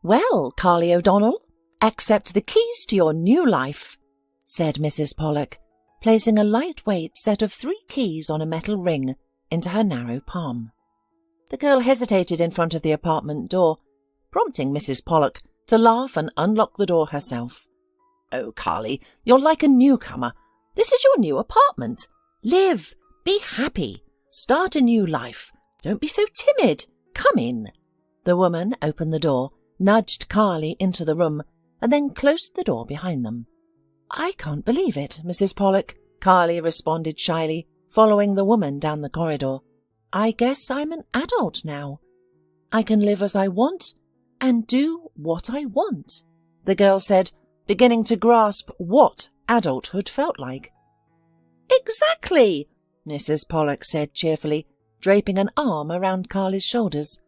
"Well, Carly O'Donnell, accept the keys to your new life," said Mrs. Pollak, placing a lightweight set of 3 keys on a metal ring into her narrow palm. The girl hesitated in front of the apartment door, prompting Mrs. Pollak to laugh and unlock the door herself. "Oh, Carly, you're like a newcomer. This is your new apartment. Live, be happy, start a new life. Don't be so timid. Come in." The woman opened the door, nudged Carly into the room, and then closed the door behind them. "I can't believe it, Mrs. Pollak," Carly responded shyly, following the woman down the corridor. "I guess I'm an adult now. I can live as I want and do what I want," the girl said, beginning to grasp what adulthood felt like. "Exactly," Mrs. Pollak said cheerfully, draping an arm around Carly's shoulders.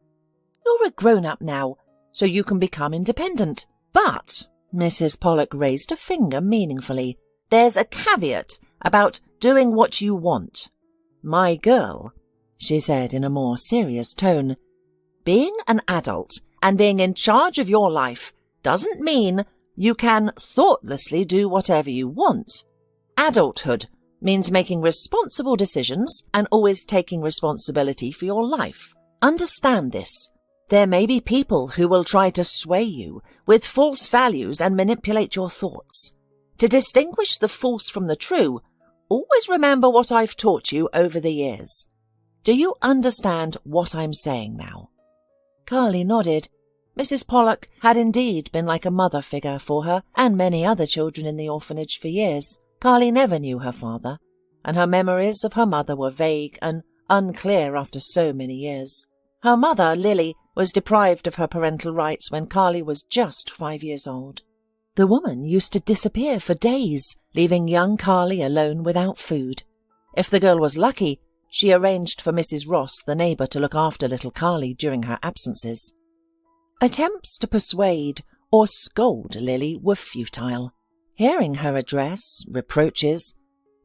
"You're a grown-up now, so you can become independent. But," Mrs. Pollak raised a finger meaningfully, "there's a caveat about doing what you want. My girl," she said in a more serious tone, "being an adult and being in charge of your life doesn't mean you can thoughtlessly do whatever you want. Adulthood means making responsible decisions and always taking responsibility for your life. Understand this. There may be people who will try to sway you with false values and manipulate your thoughts. To distinguish the false from the true, always remember what I've taught you over the years. Do you understand what I'm saying now?" Carly nodded. Mrs. Pollak had indeed been like a mother figure for her and many other children in the orphanage for years. Carly never knew her father, and her memories of her mother were vague and unclear after so many years. Her mother, Lily, was deprived of her parental rights when Carly was just 5 years old. The woman used to disappear for days, leaving young Carly alone without food. If the girl was lucky, she arranged for Mrs. Ross, the neighbour, to look after little Carly during her absences. Attempts to persuade or scold Lily were futile. Hearing her address reproaches,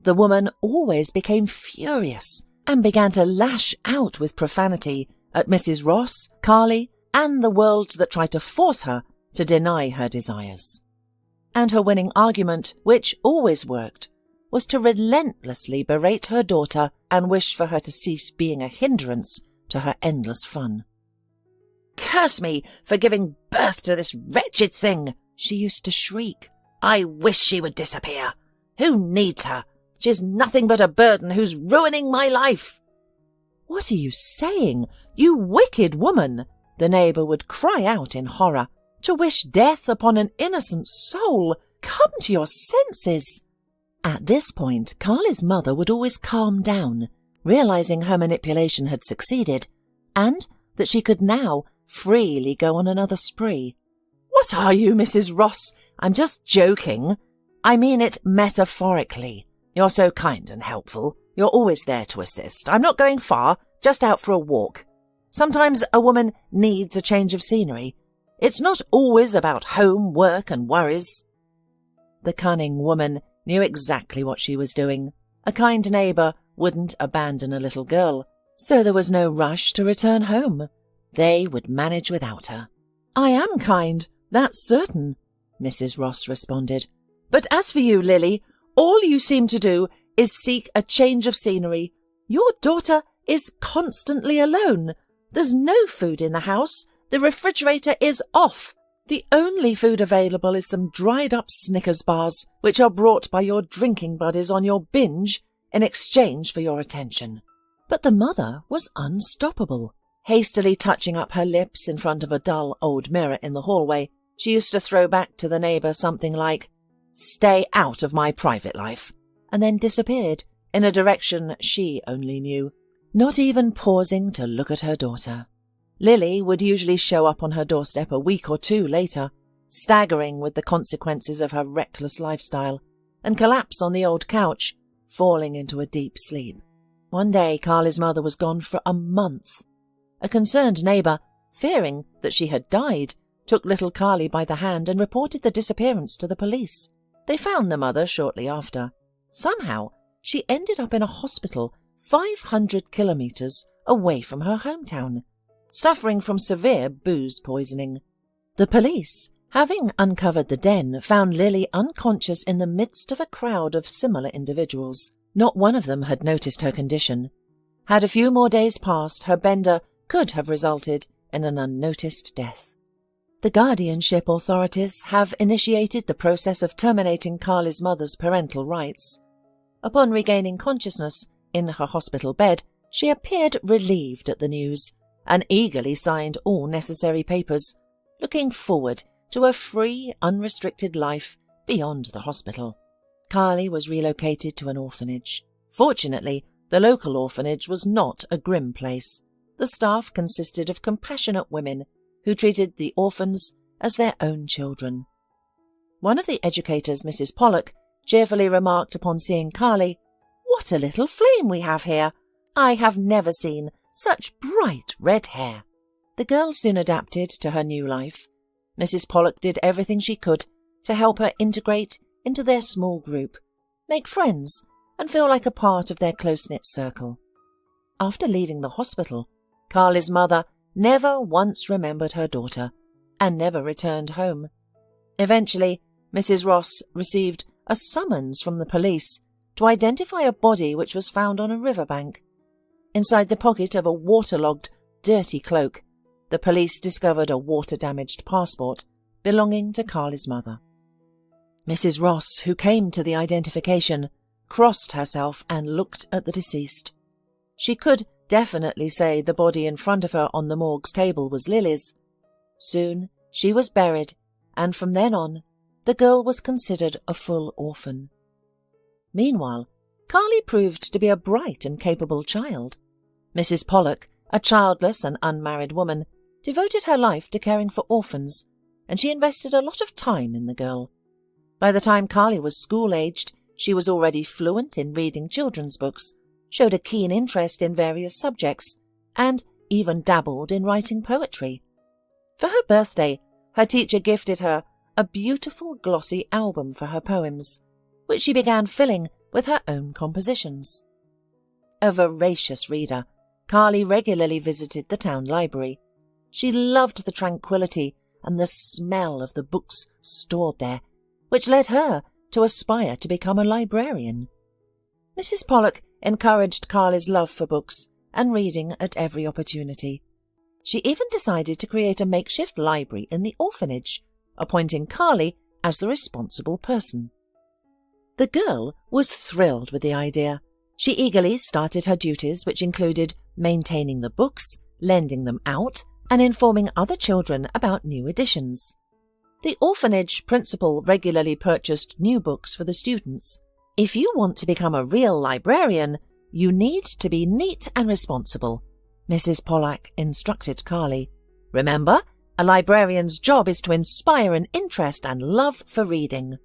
the woman always became furious and began to lash out with profanity at Mrs. Ross, Carly, and the world that tried to force her to deny her desires. And her winning argument, which always worked, was to relentlessly berate her daughter and wish for her to cease being a hindrance to her endless fun. "Curse me for giving birth to this wretched thing," she used to shriek. "I wish she would disappear. Who needs her? She's nothing but a burden who's ruining my life." "What are you saying, you wicked woman?" the neighbour would cry out in horror. "To wish death upon an innocent soul! Come to your senses!" At this point, Carly's mother would always calm down, realising her manipulation had succeeded, and that she could now freely go on another spree. "What are you, Mrs. Ross? I'm just joking. I mean it metaphorically. You're so kind and helpful. You're always there to assist. I'm not going far, just out for a walk. Sometimes a woman needs a change of scenery. It's not always about home, work and worries." The cunning woman knew exactly what she was doing. A kind neighbour wouldn't abandon a little girl, so there was no rush to return home. They would manage without her. "I am kind, that's certain," Mrs. Ross responded. "But as for you, Lily, all you seem to do is seek a change of scenery. Your daughter is constantly alone. There's no food in the house. The refrigerator is off. The only food available is some dried-up Snickers bars, which are brought by your drinking buddies on your binge in exchange for your attention." But the mother was unstoppable. Hastily touching up her lips in front of a dull old mirror in the hallway, she used to throw back to the neighbour something like, "Stay out of my private life," and then disappeared in a direction she only knew, not even pausing to look at her daughter. Lily would usually show up on her doorstep a week or 2 later, staggering with the consequences of her reckless lifestyle, and collapse on the old couch, falling into a deep sleep. One day Carly's mother was gone for a month. A concerned neighbour, fearing that she had died, took little Carly by the hand and reported the disappearance to the police. They found the mother shortly after. Somehow, she ended up in a hospital 500 kilometres away from her hometown, suffering from severe booze poisoning. The police, having uncovered the den, found Lily unconscious in the midst of a crowd of similar individuals. Not one of them had noticed her condition. Had a few more days passed, her bender could have resulted in an unnoticed death. The guardianship authorities have initiated the process of terminating Carly's mother's parental rights. Upon regaining consciousness in her hospital bed, she appeared relieved at the news and eagerly signed all necessary papers, looking forward to a free, unrestricted life beyond the hospital. Carly was relocated to an orphanage. Fortunately, the local orphanage was not a grim place. The staff consisted of compassionate women who treated the orphans as their own children. One of the educators, Mrs. Pollak, cheerfully remarked upon seeing Carly, "What a little flame we have here! I have never seen such bright red hair." The girl soon adapted to her new life. Mrs. Pollak did everything she could to help her integrate into their small group, make friends, and feel like a part of their close-knit circle. After leaving the hospital, Carly's mother never once remembered her daughter and never returned home. Eventually, Mrs. Ross received a summons from the police to identify a body which was found on a riverbank. Inside the pocket of a waterlogged, dirty cloak, the police discovered a water-damaged passport belonging to Carly's mother. Mrs. Ross, who came to the identification, crossed herself and looked at the deceased. She could definitely say the body in front of her on the morgue's table was Lily's. Soon she was buried, and from then on, the girl was considered a full orphan. Meanwhile, Carly proved to be a bright and capable child. Mrs. Pollak, a childless and unmarried woman, devoted her life to caring for orphans, and she invested a lot of time in the girl. By the time Carly was school-aged, she was already fluent in reading children's books, showed a keen interest in various subjects, and even dabbled in writing poetry. For her birthday, her teacher gifted her a beautiful glossy album for her poems, which she began filling with her own compositions. A voracious reader, Carly regularly visited the town library. She loved the tranquility and the smell of the books stored there, which led her to aspire to become a librarian. Mrs. Pollak encouraged Carly's love for books and reading at every opportunity. She even decided to create a makeshift library in the orphanage, appointing Carly as the responsible person. The girl was thrilled with the idea. She eagerly started her duties, which included maintaining the books, lending them out, and informing other children about new editions. The orphanage principal regularly purchased new books for the students. "If you want to become a real librarian, you need to be neat and responsible," Mrs. Pollak instructed Carly. "Remember, a librarian's job is to inspire an interest and love for reading."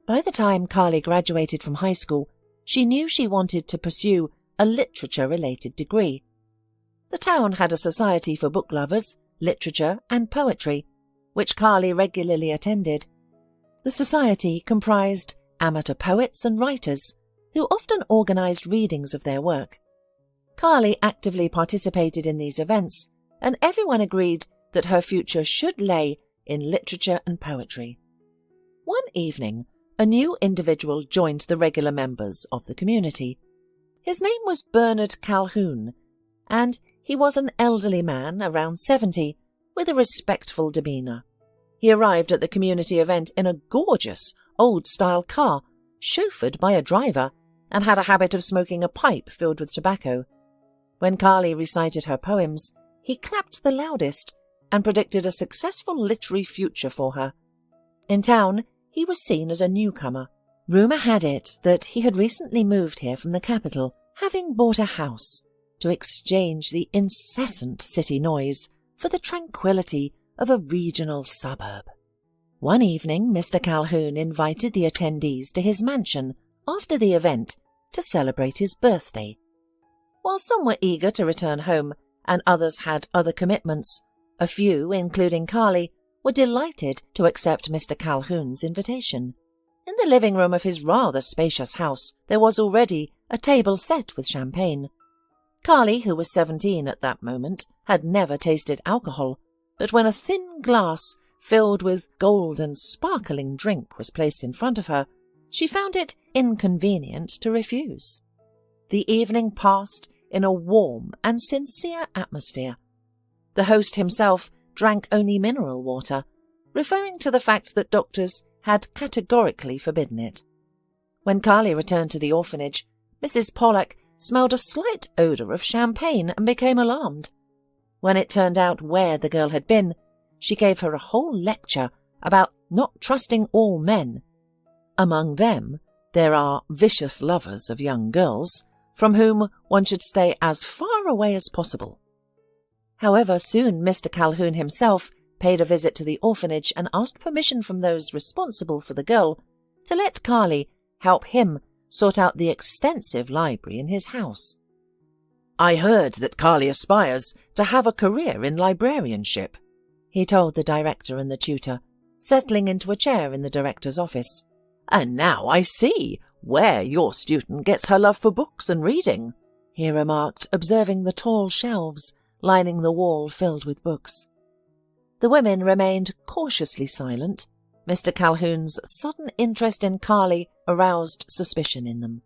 By the time Carly graduated from high school, she knew she wanted to pursue a literature-related degree. The town had a society for book lovers, literature and poetry, which Carly regularly attended. The society comprised amateur poets and writers, who often organised readings of their work. Carly actively participated in these events, and everyone agreed that her future should lay in literature and poetry. One evening, a new individual joined the regular members of the community. His name was Bernard Calhoun, and he was an elderly man, around 70, with a respectful demeanour. He arrived at the community event in a gorgeous, old-style car, chauffeured by a driver, and had a habit of smoking a pipe filled with tobacco. When Carly recited her poems, he clapped the loudest and predicted a successful literary future for her. In town, he was seen as a newcomer. Rumour had it that he had recently moved here from the capital, having bought a house, to exchange the incessant city noise for the tranquillity of a regional suburb. One evening, Mr. Calhoun invited the attendees to his mansion after the event to celebrate his birthday. While some were eager to return home and others had other commitments, a few, including Carly, were delighted to accept Mr. Calhoun's invitation. In the living room of his rather spacious house, there was already a table set with champagne. Carly, who was 17 at that moment, had never tasted alcohol, but when a thin glass filled with gold and sparkling drink was placed in front of her, she found it inconvenient to refuse. The evening passed in a warm and sincere atmosphere. The host himself drank only mineral water, referring to the fact that doctors had categorically forbidden it. When Carly returned to the orphanage, Mrs. Pollak smelled a slight odour of champagne and became alarmed. When it turned out where the girl had been, she gave her a whole lecture about not trusting all men. Among them, there are vicious lovers of young girls, from whom one should stay as far away as possible. However, soon Mr. Calhoun himself paid a visit to the orphanage and asked permission from those responsible for the girl to let Carly help him sort out the extensive library in his house. "I heard that Carly aspires to have a career in librarianship," he told the director and the tutor, settling into a chair in the director's office. "And now I see where your student gets her love for books and reading," he remarked, observing the tall shelves lining the wall filled with books. The women remained cautiously silent. Mr. Calhoun's sudden interest in Carly aroused suspicion in them.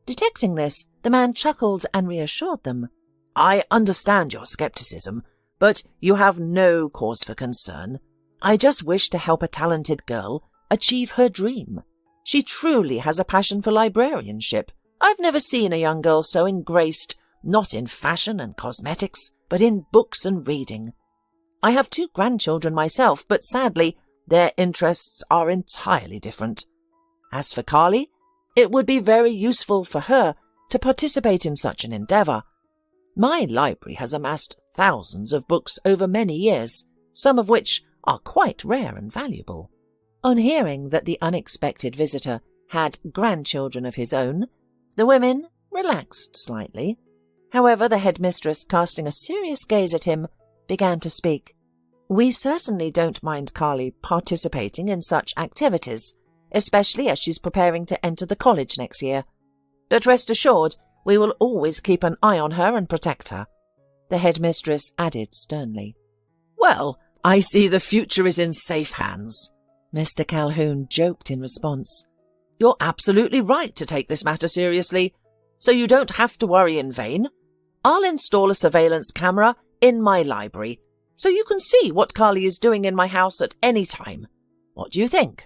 Detecting this, the man chuckled and reassured them. "I understand your skepticism, but you have no cause for concern. I just wish to help a talented girl achieve her dream. She truly has a passion for librarianship. I've never seen a young girl so engrossed, not in fashion and cosmetics, but in books and reading. I have 2 grandchildren myself, but sadly, their interests are entirely different. As for Carly, it would be very useful for her to participate in such an endeavour. My library has amassed thousands of books over many years, some of which are quite rare and valuable." On hearing that the unexpected visitor had grandchildren of his own, the women relaxed slightly. However, the headmistress, casting a serious gaze at him, began to speak. "We certainly don't mind Carly participating in such activities, especially as she's preparing to enter the college next year. But rest assured, we will always keep an eye on her and protect her," the headmistress added sternly. "Well, I see the future is in safe hands," Mr. Calhoun joked in response. "You're absolutely right to take this matter seriously, so you don't have to worry in vain. I'll install a surveillance camera in my library, so you can see what Carly is doing in my house at any time. What do you think?"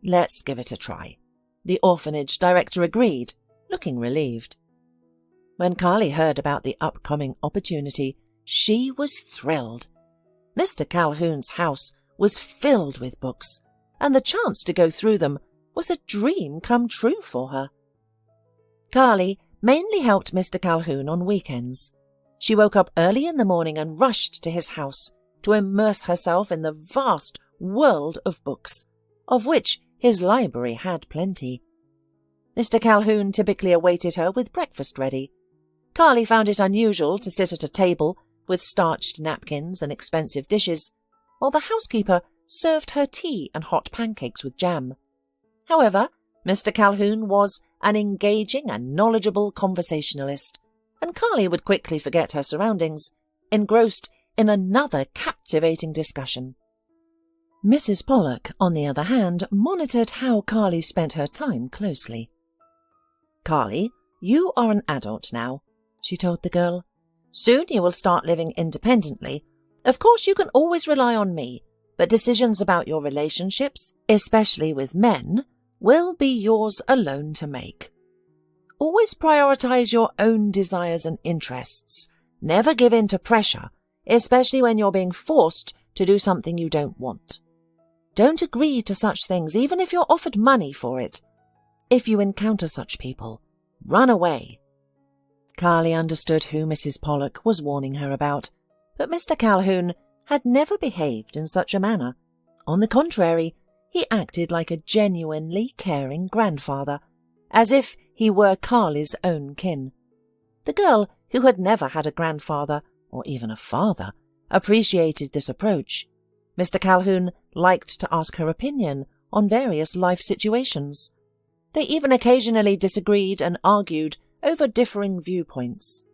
"Let's give it a try," the orphanage director agreed, looking relieved. When Carly heard about the upcoming opportunity, she was thrilled. Mr. Calhoun's house was filled with books, and the chance to go through them was a dream come true for her. Carly mainly helped Mr. Calhoun on weekends. She woke up early in the morning and rushed to his house to immerse herself in the vast world of books, of which his library had plenty. Mr. Calhoun typically awaited her with breakfast ready. Carly found it unusual to sit at a table with starched napkins and expensive dishes, while the housekeeper served her tea and hot pancakes with jam. However, Mr. Calhoun was an engaging and knowledgeable conversationalist, and Carly would quickly forget her surroundings, engrossed in another captivating discussion. Mrs. Pollak, on the other hand, monitored how Carly spent her time closely. "Carly, you are an adult now," she told the girl. "Soon you will start living independently. Of course, you can always rely on me, but decisions about your relationships, especially with men, will be yours alone to make. Always prioritize your own desires and interests. Never give in to pressure, especially when you're being forced to do something you don't want. Don't agree to such things, even if you're offered money for it. If you encounter such people, run away." Carly understood who Mrs. Pollak was warning her about, but Mr. Calhoun had never behaved in such a manner. On the contrary, he acted like a genuinely caring grandfather, as if he were Carly's own kin. The girl, who had never had a grandfather, or even a father, appreciated this approach. Mr. Calhoun liked to ask her opinion on various life situations. They even occasionally disagreed and argued over differing viewpoints.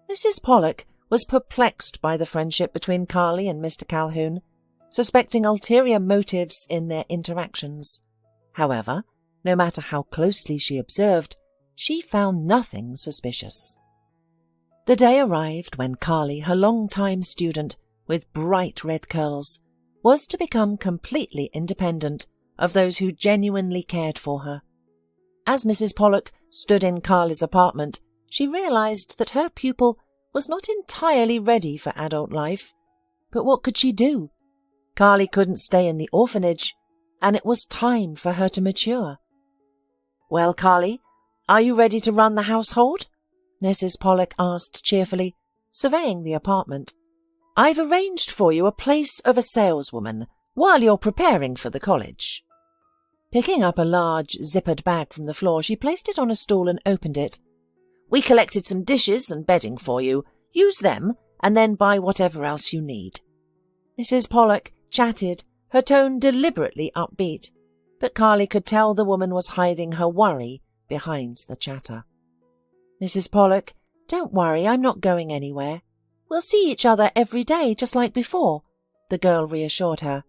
Mrs. Pollak was perplexed by the friendship between Carly and Mr. Calhoun, suspecting ulterior motives in their interactions. However, no matter how closely she observed, she found nothing suspicious. The day arrived when Carly, her long-time student with bright red curls, was to become completely independent of those who genuinely cared for her. As Mrs. Pollak stood in Carly's apartment, she realized that her pupil was not entirely ready for adult life. But what could she do? Carly couldn't stay in the orphanage, and it was time for her to mature. "Well, Carly, are you ready to run the household?" Mrs. Pollak asked cheerfully, surveying the apartment. "I've arranged for you a place of a saleswoman while you're preparing for the college." Picking up a large zippered bag from the floor, she placed it on a stool and opened it. "We collected some dishes and bedding for you. Use them, and then buy whatever else you need." Mrs. Pollak chatted, her tone deliberately upbeat, but Carly could tell the woman was hiding her worry behind the chatter. "Mrs. Pollak, don't worry, I'm not going anywhere. We'll see each other every day, just like before," the girl reassured her.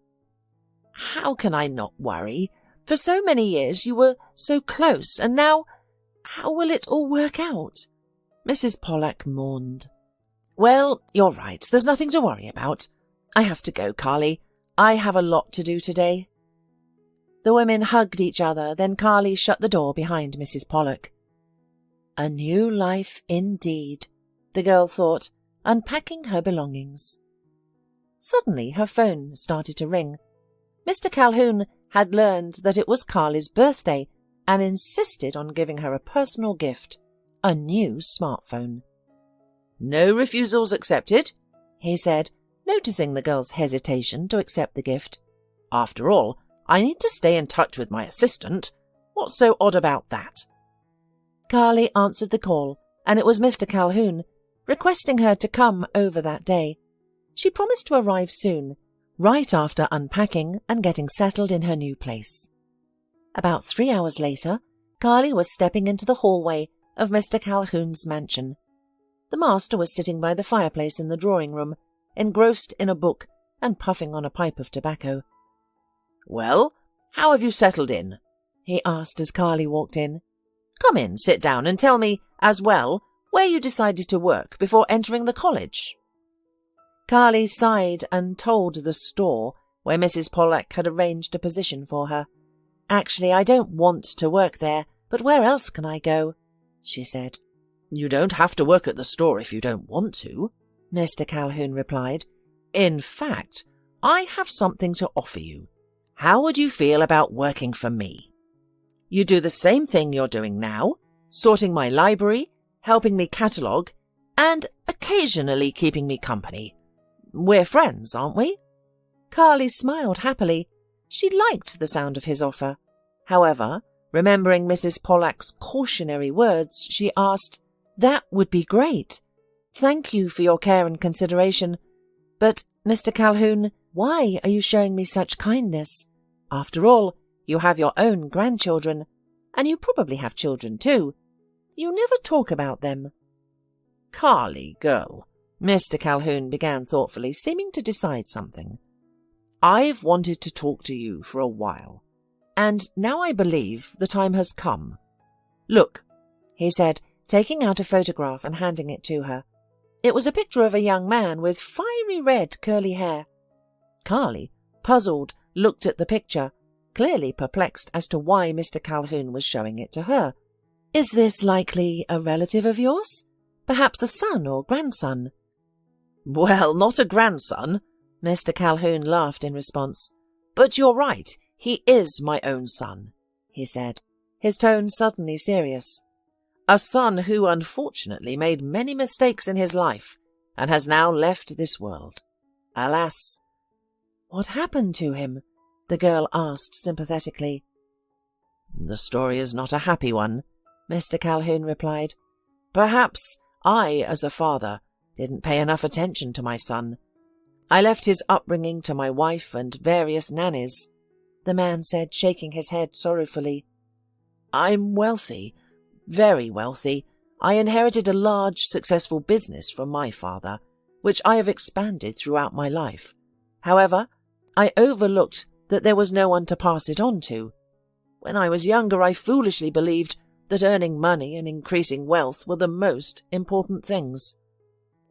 "How can I not worry? For so many years you were so close, and now how will it all work out?" Mrs. Pollak mourned. "Well, you're right, there's nothing to worry about. I have to go, Carly. I have a lot to do today." The women hugged each other, then Carly shut the door behind Mrs. Pollak. A new life indeed, the girl thought, unpacking her belongings. Suddenly her phone started to ring. Mr. Calhoun had learned that it was Carly's birthday and insisted on giving her a personal gift, a new smartphone. "No refusals accepted," he said, noticing the girl's hesitation to accept the gift. "After all, I need to stay in touch with my assistant. What's so odd about that?" Carly answered the call, and it was Mr. Calhoun, requesting her to come over that day. She promised to arrive soon, right after unpacking and getting settled in her new place. About 3 hours later, Carly was stepping into the hallway of Mr. Calhoun's mansion. The master was sitting by the fireplace in the drawing-room, engrossed in a book and puffing on a pipe of tobacco. "Well, how have you settled in?" he asked as Carly walked in. "Come in, sit down, and tell me, as well, where you decided to work before entering the college." Carly sighed and told the store where Mrs. Pollak had arranged a position for her. "Actually, I don't want to work there, but where else can I go?" she said. "You don't have to work at the store if you don't want to," Mr. Calhoun replied. "In fact, I have something to offer you. How would you feel about working for me? You do the same thing you're doing now, sorting my library, helping me catalogue, and occasionally keeping me company. We're friends, aren't we?" Carly smiled happily. She liked the sound of his offer. However, remembering Mrs. Pollak's cautionary words, she asked, "That would be great. Thank you for your care and consideration. But, Mr. Calhoun, why are you showing me such kindness? After all, you have your own grandchildren, and you probably have children too. You never talk about them." "Carly, girl," Mr. Calhoun began thoughtfully, seeming to decide something. "I've wanted to talk to you for a while, and now I believe the time has come. Look," he said, taking out a photograph and handing it to her. It was a picture of a young man with fiery red curly hair. Carly, puzzled, looked at the picture, clearly perplexed as to why Mr. Calhoun was showing it to her. "Is this likely a relative of yours? Perhaps a son or grandson?" "Well, not a grandson," Mr. Calhoun laughed in response. "But you're right, he is my own son," he said, his tone suddenly serious. "A son who unfortunately made many mistakes in his life and has now left this world. Alas." "What happened to him?" the girl asked sympathetically. "The story is not a happy one," Mr. Calhoun replied. "Perhaps I, as a father, didn't pay enough attention to my son. I left his upbringing to my wife and various nannies," the man said, shaking his head sorrowfully. "I'm wealthy, very wealthy. I inherited a large, successful business from my father, which I have expanded throughout my life. However, I overlooked that there was no one to pass it on to. When I was younger, I foolishly believed that earning money and increasing wealth were the most important things.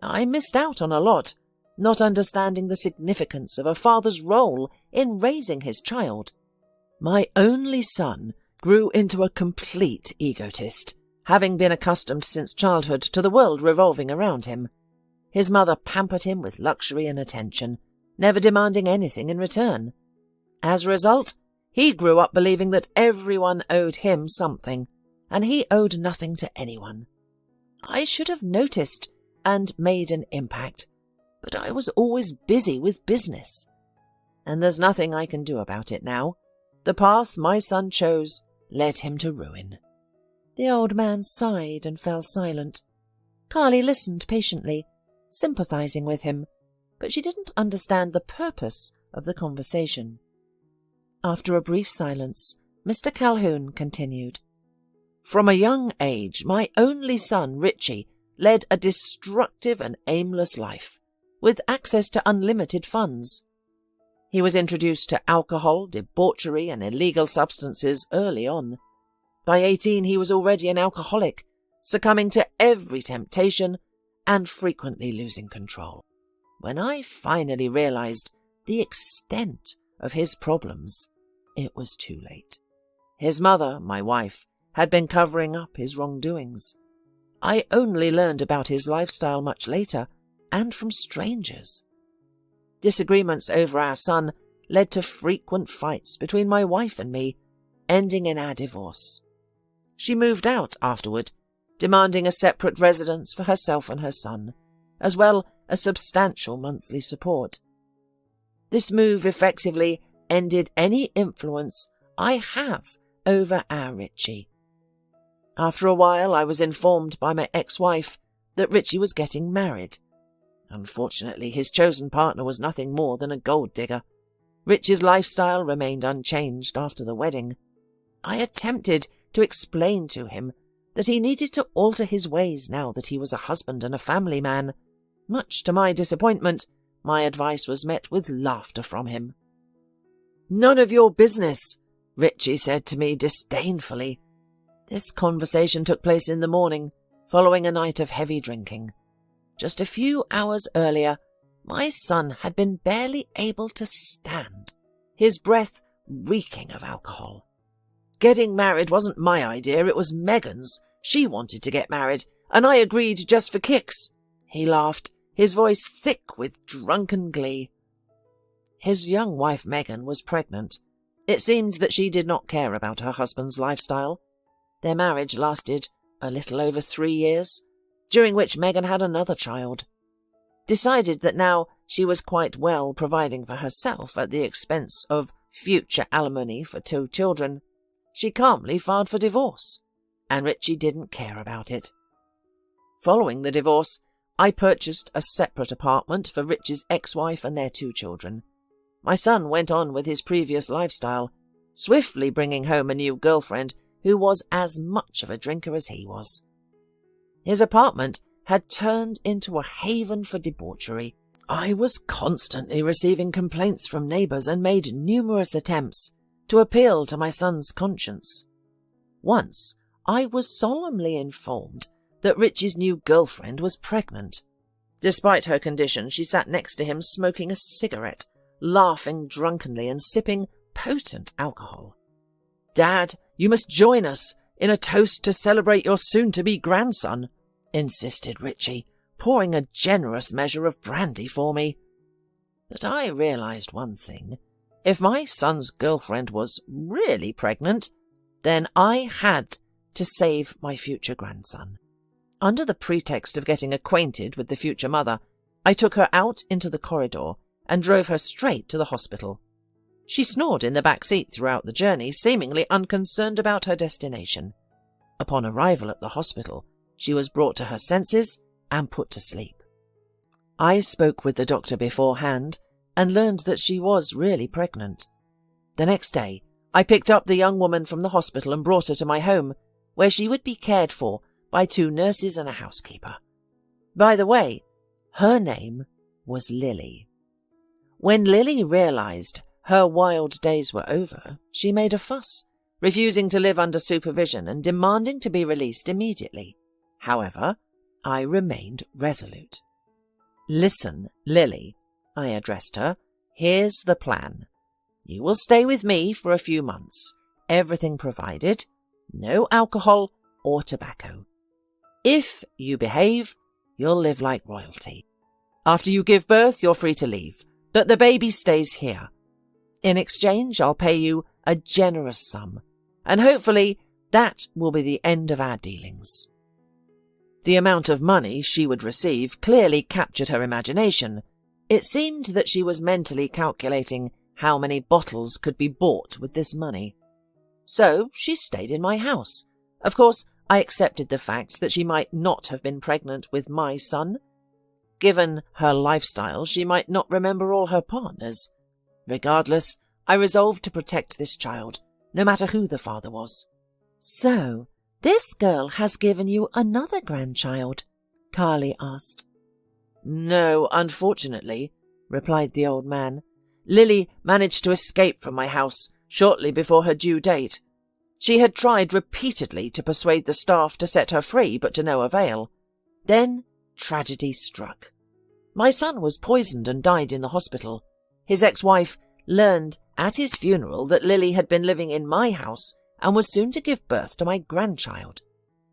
I missed out on a lot, not understanding the significance of a father's role in raising his child. My only son grew into a complete egotist, having been accustomed since childhood to the world revolving around him. His mother pampered him with luxury and attention, never demanding anything in return. As a result, he grew up believing that everyone owed him something, and he owed nothing to anyone. I should have noticed and made an impact, but I was always busy with business. And there's nothing I can do about it now. The path my son chose led him to ruin. The old man sighed and fell silent. Carly listened patiently, sympathizing with him, but she didn't understand the purpose of the conversation. After a brief silence, Mr. Calhoun continued. From a young age, my only son, Richie, led a destructive and aimless life, with access to unlimited funds. He was introduced to alcohol, debauchery, and illegal substances early on. By 18, he was already an alcoholic, succumbing to every temptation and frequently losing control. When I finally realized the extent of his problems, it was too late. His mother, my wife, had been covering up his wrongdoings. I only learned about his lifestyle much later, and from strangers. Disagreements over our son led to frequent fights between my wife and me, ending in our divorce. She moved out afterward, demanding a separate residence for herself and her son, as well as substantial monthly support. This move effectively ended any influence I have over our Richie. After a while, I was informed by my ex-wife that Richie was getting married. Unfortunately, his chosen partner was nothing more than a gold digger. Richie's lifestyle remained unchanged after the wedding. I attempted to explain to him that he needed to alter his ways now that he was a husband and a family man. Much to my disappointment, my advice was met with laughter from him. "None of your business," Richie said to me disdainfully. This conversation took place in the morning, following a night of heavy drinking. Just a few hours earlier, my son had been barely able to stand, his breath reeking of alcohol. Getting married wasn't my idea, it was Megan's. She wanted to get married, and I agreed just for kicks. He laughed, his voice thick with drunken glee. His young wife Megan was pregnant. It seemed that she did not care about her husband's lifestyle. Their marriage lasted a little over 3 years, during which Megan had another child. Decided that now she was quite well providing for herself at the expense of future alimony for 2 children, she calmly filed for divorce, and Richie didn't care about it. Following the divorce, I purchased a separate apartment for Richie's ex-wife and their 2 children. My son went on with his previous lifestyle, swiftly bringing home a new girlfriend who was as much of a drinker as he was. His apartment had turned into a haven for debauchery. I was constantly receiving complaints from neighbours and made numerous attempts to appeal to my son's conscience. Once, I was solemnly informed that Richie's new girlfriend was pregnant. Despite her condition, she sat next to him smoking a cigarette, laughing drunkenly and sipping potent alcohol. "Dad, you must join us in a toast to celebrate your soon-to-be grandson," insisted Richie, pouring a generous measure of brandy for me. But I realized one thing. If my son's girlfriend was really pregnant, then I had to save my future grandson. Under the pretext of getting acquainted with the future mother, I took her out into the corridor and drove her straight to the hospital. She snored in the back seat throughout the journey, seemingly unconcerned about her destination. Upon arrival at the hospital, she was brought to her senses and put to sleep. I spoke with the doctor beforehand and learned that she was really pregnant. The next day, I picked up the young woman from the hospital and brought her to my home, where she would be cared for by 2 nurses and a housekeeper. By the way, Her name was Lily. When Lily realized her wild days were over, she made a fuss, refusing to live under supervision and demanding to be released immediately. However, I remained resolute. "Listen, Lily," I addressed her, "here's the plan. You will stay with me for a few months, everything provided, no alcohol or tobacco. If you behave, you'll live like royalty. After you give birth, you're free to leave, but the baby stays here. In exchange, I'll pay you a generous sum, and hopefully that will be the end of our dealings." The amount of money she would receive clearly captured her imagination. It seemed that she was mentally calculating how many bottles could be bought with this money. So she stayed in my house. Of course, I accepted the fact that she might not have been pregnant with my son. Given her lifestyle, she might not remember all her partners. Regardless, I resolved to protect this child, no matter who the father was. "So, this girl has given you another grandchild?" Carly asked. "No, unfortunately," replied the old man. "Lily managed to escape from my house shortly before her due date. She had tried repeatedly to persuade the staff to set her free, but to no avail. Then tragedy struck. My son was poisoned and died in the hospital. His ex-wife learned at his funeral that Lily had been living in my house and was soon to give birth to my grandchild.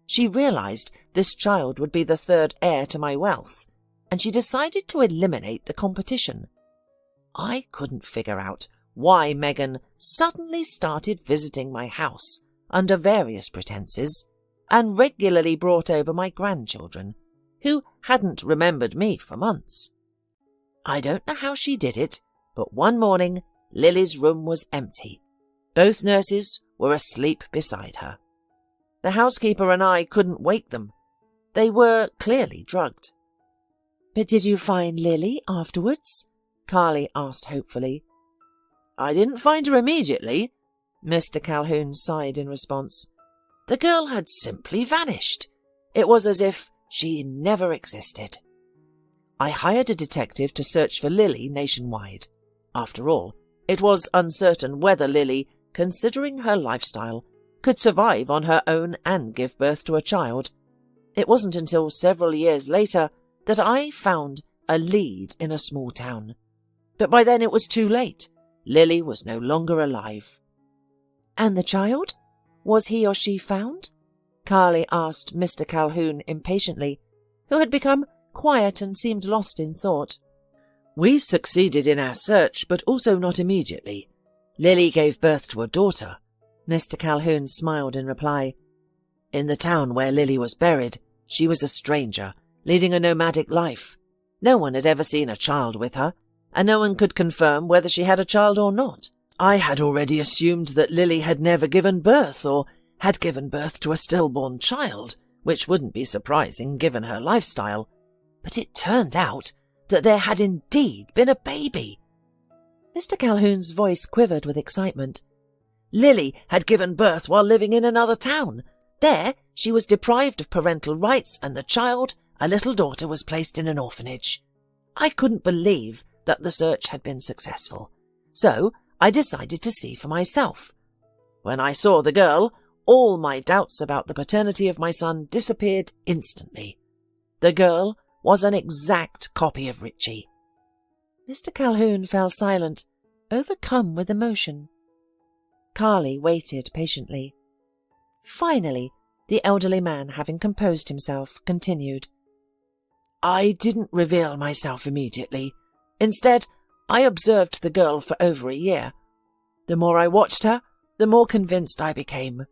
She realized this child would be the third heir to my wealth, and she decided to eliminate the competition. I couldn't figure out why Megan suddenly started visiting my house under various pretenses and regularly brought over my grandchildren, who hadn't remembered me for months. I don't know how she did it, but one morning Lily's room was empty. Both nurses were asleep beside her. The housekeeper and I couldn't wake them. They were clearly drugged. "But did you find Lily afterwards?" Carly asked hopefully. "I didn't find her immediately," Mr. Calhoun sighed in response. "The girl had simply vanished. It was as if she never existed." I hired a detective to search for Lily nationwide. After all, it was uncertain whether Lily, considering her lifestyle, could survive on her own and give birth to a child. It wasn't until several years later that I found a lead in a small town. But by then it was too late. Lily was no longer alive. "And the child? Was he or she found?" Carly asked Mr. Calhoun impatiently, who had become quiet and seemed lost in thought. "We succeeded in our search, but also not immediately. Lily gave birth to a daughter." Mr. Calhoun smiled in reply. "In the town where Lily was buried, she was a stranger, leading a nomadic life. No one had ever seen a child with her, and no one could confirm whether she had a child or not. I had already assumed that Lily had never given birth or had given birth to a stillborn child, which wouldn't be surprising given her lifestyle. But it turned out that there had indeed been a baby." Mr. Calhoun's voice quivered with excitement. "Lily had given birth while living in another town. There, she was deprived of parental rights, and the child, a little daughter, was placed in an orphanage. I couldn't believe that the search had been successful, so I decided to see for myself. When I saw the girl, all my doubts about the paternity of my son disappeared instantly. The girl was an exact copy of Richie." Mr. Calhoun fell silent, overcome with emotion. Carly waited patiently. Finally, the elderly man, having composed himself, continued. "I didn't reveal myself immediately. Instead, I observed the girl for over a year. The more I watched her, the more convinced I became.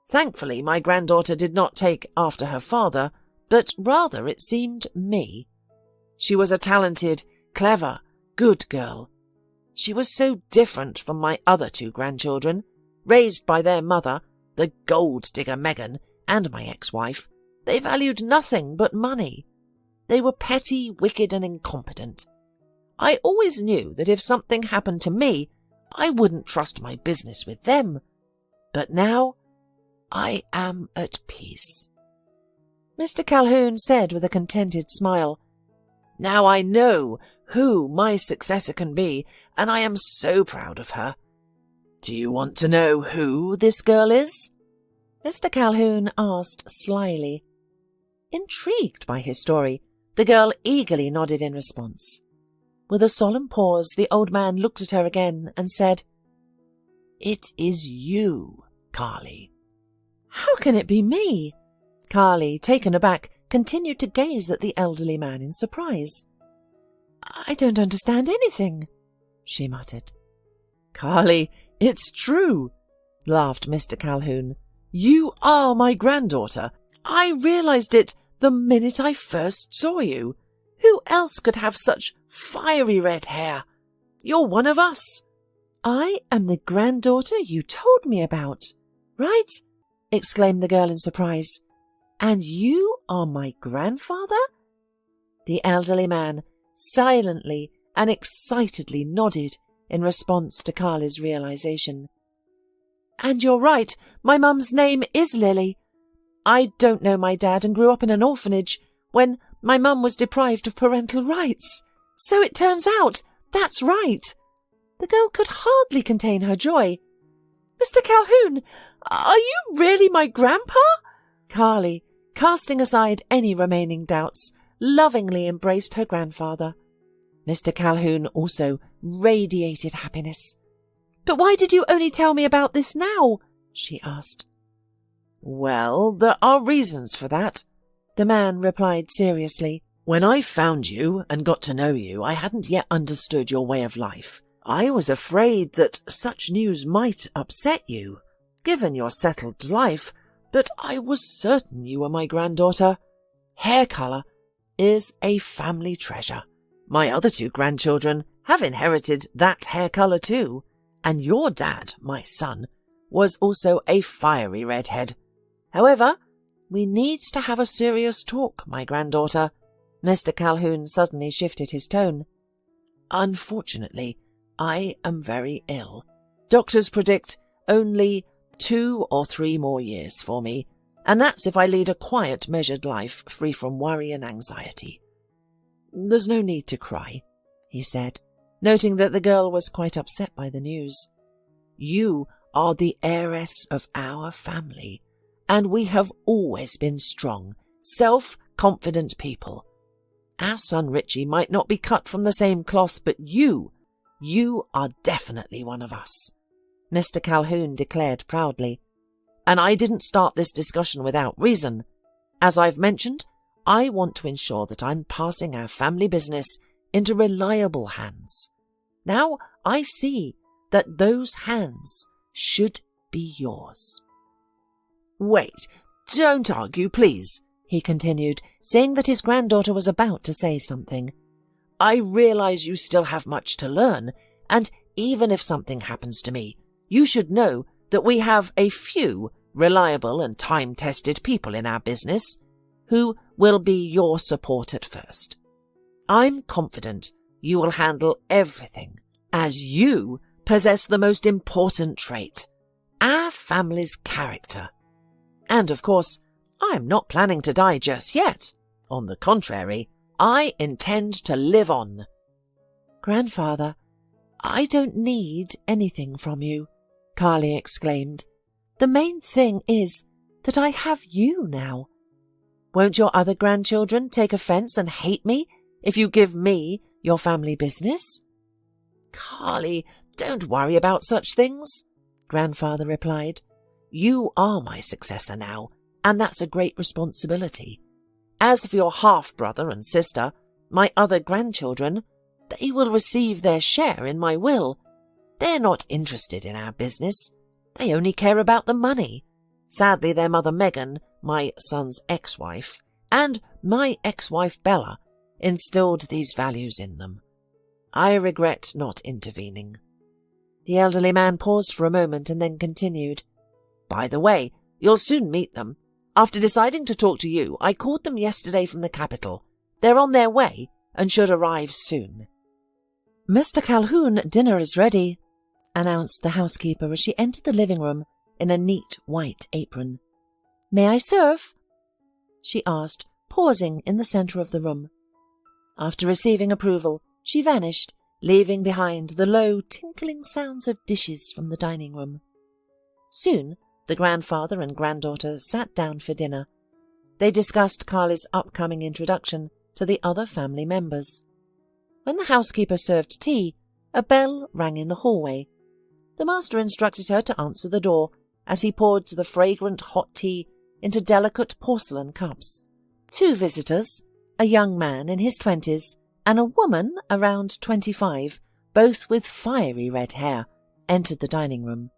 Thankfully, my granddaughter did not take after her father, but rather, it seemed, me. She was a talented, clever, good girl. She was so different from my other two grandchildren, raised by their mother, the gold-digger Megan, and my ex-wife. They valued nothing but money. They were petty, wicked, and incompetent. I always knew that if something happened to me, I wouldn't trust my business with them. But now, I am at peace." Mr. Calhoun said with a contented smile, Now I know who my successor can be, and I am so proud of her. Do you want to know who this girl is?" Mr. Calhoun asked slyly. Intrigued by his story, the girl eagerly nodded in response. With a solemn pause, the old man looked at her again and said, "It is you, Carly." "How can it be me?" Carly, taken aback, continued to gaze at the elderly man in surprise. "I don't understand anything," she muttered. "Carly, it's true," laughed Mr. Calhoun. "You are my granddaughter. I realized it the minute I first saw you. Who else could have such fiery red hair? You're one of us." "I am the granddaughter you told me about, right?" exclaimed the girl in surprise. "And you are my grandfather?" The elderly man silently and excitedly nodded in response to Carly's realization. "And you're right, my mum's name is Lily. I don't know my dad and grew up in an orphanage when my mum was deprived of parental rights. So it turns out that's right." The girl could hardly contain her joy. "Mr. Calhoun, are you really my grandpa?" Carly, casting aside any remaining doubts, lovingly embraced her grandfather. Mr. Calhoun also radiated happiness. "But why did you only tell me about this now?" she asked. "Well, there are reasons for that," the man replied seriously. "When I found you and got to know you, I hadn't yet understood your way of life. I was afraid that such news might upset you, given your settled life, but I was certain you were my granddaughter. Hair colour is a family treasure. My other 2 grandchildren have inherited that hair colour too, and your dad, my son, was also a fiery redhead. However, we need to have a serious talk, my granddaughter." Mr. Calhoun suddenly shifted his tone. "Unfortunately, I am very ill. Doctors predict only 2 or 3 more years for me, and that's if I lead a quiet, measured life free from worry and anxiety. There's no need to cry," he said, noting that the girl was quite upset by the news. "You are the heiress of our family, and we have always been strong, self-confident people. Our son Richie might not be cut from the same cloth, but you are definitely one of us," Mr. Calhoun declared proudly. "And I didn't start this discussion without reason. As I've mentioned, I want to ensure that I'm passing our family business into reliable hands. Now I see that those hands should be yours." "Wait, don't argue, please," he continued, seeing that his granddaughter was about to say something. "I realize you still have much to learn, and even if something happens to me, you should know that we have a few reliable and time-tested people in our business who will be your support at first. I'm confident you will handle everything, as you possess the most important trait, our family's character. And of course, I'm not planning to die just yet. On the contrary, I intend to live on." "Grandfather, I don't need anything from you," Carly exclaimed. "The main thing is that I have you now. Won't your other grandchildren take offence and hate me if you give me your family business?" "Carly, don't worry about such things," Grandfather replied. "You are my successor now, and that's a great responsibility. As for your half-brother and sister, my other grandchildren, they will receive their share in my will. They're not interested in our business. They only care about the money. Sadly, their mother Megan, my son's ex-wife, and my ex-wife Bella instilled these values in them. I regret not intervening." The elderly man paused for a moment and then continued. "By the way, you'll soon meet them. After deciding to talk to you, I called them yesterday from the capital. They're on their way and should arrive soon." "Mr. Calhoun, dinner is ready," announced the housekeeper as she entered the living room in a neat white apron. "May I serve?" she asked, pausing in the centre of the room. After receiving approval, she vanished, leaving behind the low, tinkling sounds of dishes from the dining room. Soon, the grandfather and granddaughter sat down for dinner. They discussed Carly's upcoming introduction to the other family members. When the housekeeper served tea, a bell rang in the hallway. The master instructed her to answer the door as he poured the fragrant hot tea into delicate porcelain cups. 2 visitors, a young man in his 20s and a woman around 25, both with fiery red hair, entered the dining room.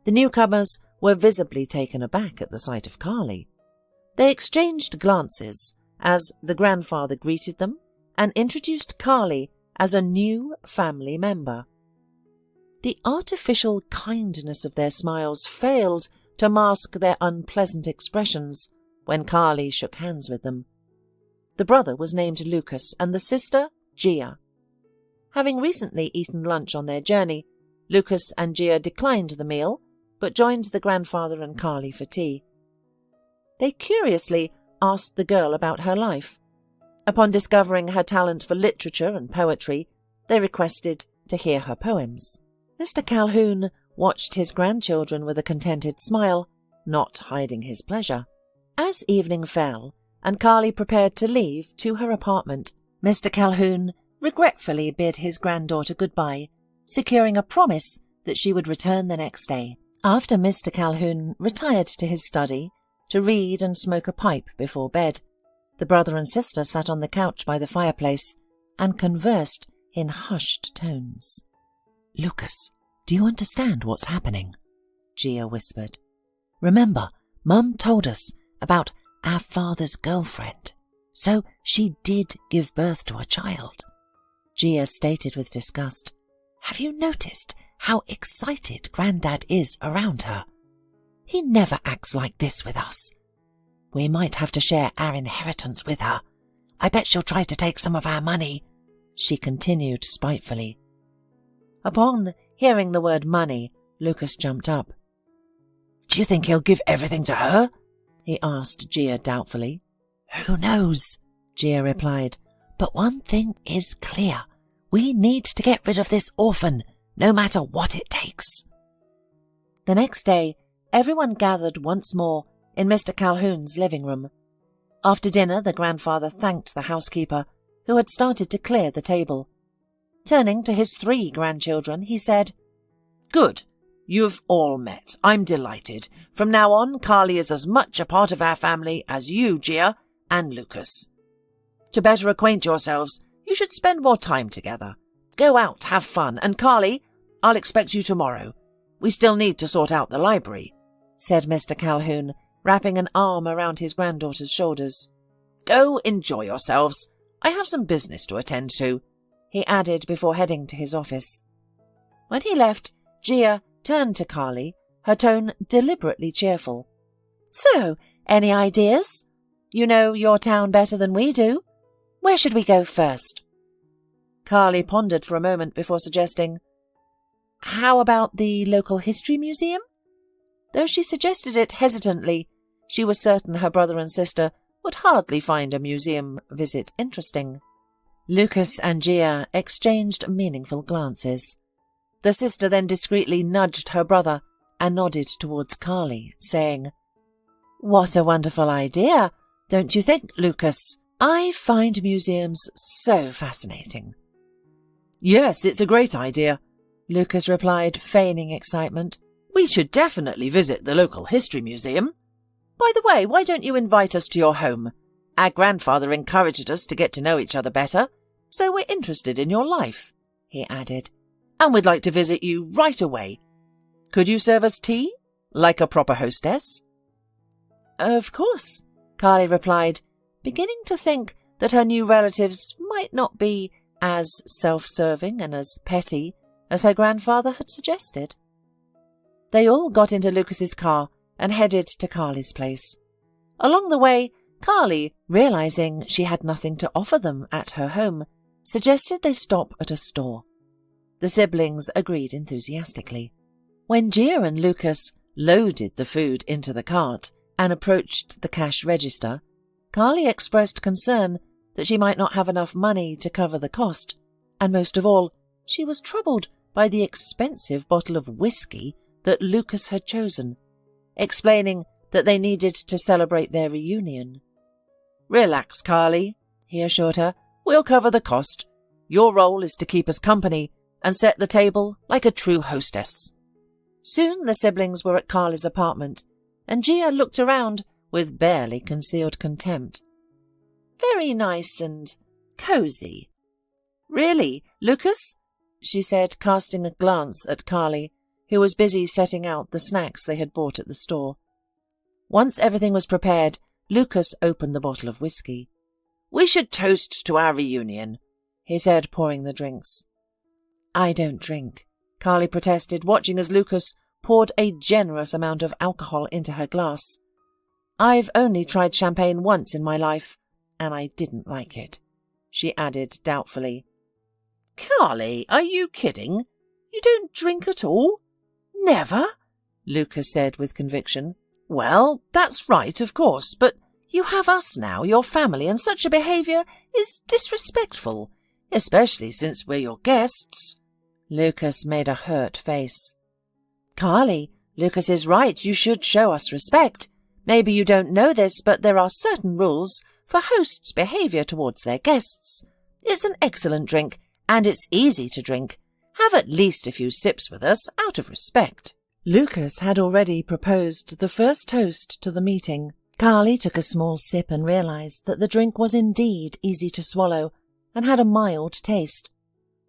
The newcomers were visibly taken aback at the sight of Carly. They exchanged glances as the grandfather greeted them and introduced Carly as a new family member. The artificial kindness of their smiles failed to mask their unpleasant expressions when Carly shook hands with them. The brother was named Lucas and the sister Gia. Having recently eaten lunch on their journey, Lucas and Gia declined the meal but joined the grandfather and Carly for tea. They curiously asked the girl about her life. Upon discovering her talent for literature and poetry, they requested to hear her poems. Mr. Calhoun watched his grandchildren with a contented smile, not hiding his pleasure. As evening fell, and Carly prepared to leave to her apartment, Mr. Calhoun regretfully bid his granddaughter goodbye, securing a promise that she would return the next day. After Mr. Calhoun retired to his study to read and smoke a pipe before bed, the brother and sister sat on the couch by the fireplace and conversed in hushed tones. "Lucas, do you understand what's happening?" Gia whispered. "Remember, Mum told us about our father's girlfriend, so she did give birth to a child." Gia stated with disgust. "Have you noticed how excited Grandad is around her? He never acts like this with us. We might have to share our inheritance with her. I bet she'll try to take some of our money," she continued spitefully. Upon hearing the word money, Lucas jumped up. "Do you think he'll give everything to her?" he asked Gia doubtfully. "Who knows?" Gia replied. "But one thing is clear. We need to get rid of this orphan, no matter what it takes." The next day, everyone gathered once more in Mr. Calhoun's living room. After dinner, the grandfather thanked the housekeeper, who had started to clear the table. Turning to his 3 grandchildren, he said, "Good. You've all met. I'm delighted. From now on, Carly is as much a part of our family as you, Gia, and Lucas. To better acquaint yourselves, you should spend more time together. Go out, have fun, and Carly, I'll expect you tomorrow. We still need to sort out the library," said Mr. Calhoun, wrapping an arm around his granddaughter's shoulders. "Go enjoy yourselves. I have some business to attend to," he added before heading to his office. When he left, Gia turned to Carly, her tone deliberately cheerful. "So, any ideas? You know your town better than we do. Where should we go first?" Carly pondered for a moment before suggesting, "How about the local history museum?" Though she suggested it hesitantly, she was certain her brother and sister would hardly find a museum visit interesting. Lucas and Gia exchanged meaningful glances. The sister then discreetly nudged her brother and nodded towards Carly, saying, "What a wonderful idea, don't you think, Lucas? I find museums so fascinating." "Yes, it's a great idea," Lucas replied, feigning excitement. "We should definitely visit the local history museum. By the way, why don't you invite us to your home? Our grandfather encouraged us to get to know each other better, so we're interested in your life," he added, "and we'd like to visit you right away. Could you serve us tea, like a proper hostess?" "Of course," Carly replied, beginning to think that her new relatives might not be as self-serving and as petty as her grandfather had suggested. They all got into Lucas's car and headed to Carly's place. Along the way, Carly, realizing she had nothing to offer them at her home, suggested they stop at a store. The siblings agreed enthusiastically. When Gia and Lucas loaded the food into the cart and approached the cash register, Carly expressed concern that she might not have enough money to cover the cost, and most of all, she was troubled by the expensive bottle of whiskey that Lucas had chosen, explaining that they needed to celebrate their reunion. "Relax, Carly," he assured her. "We'll cover the cost. Your role is to keep us company and set the table like a true hostess." Soon the siblings were at Carly's apartment, and Gia looked around with barely concealed contempt. "Very nice and cosy." "Really, Lucas?" she said, casting a glance at Carly, who was busy setting out the snacks they had bought at the store. Once everything was prepared, Lucas opened the bottle of whiskey. "We should toast to our reunion," he said, pouring the drinks. "I don't drink," Carly protested, watching as Lucas poured a generous amount of alcohol into her glass. "I've only tried champagne once in my life, and I didn't like it," she added doubtfully. "Carly, are you kidding? You don't drink at all?" "Never," Lucas said with conviction. "Well, that's right, of course, but you have us now, your family, and such a behaviour is disrespectful, especially since we're your guests." Lucas made a hurt face. "Carly, Lucas is right. You should show us respect. Maybe you don't know this, but there are certain rules for hosts' behaviour towards their guests. It's an excellent drink, and it's easy to drink. Have at least a few sips with us, out of respect." Lucas had already proposed the first toast to the meeting. Carly took a small sip and realised that the drink was indeed easy to swallow and had a mild taste.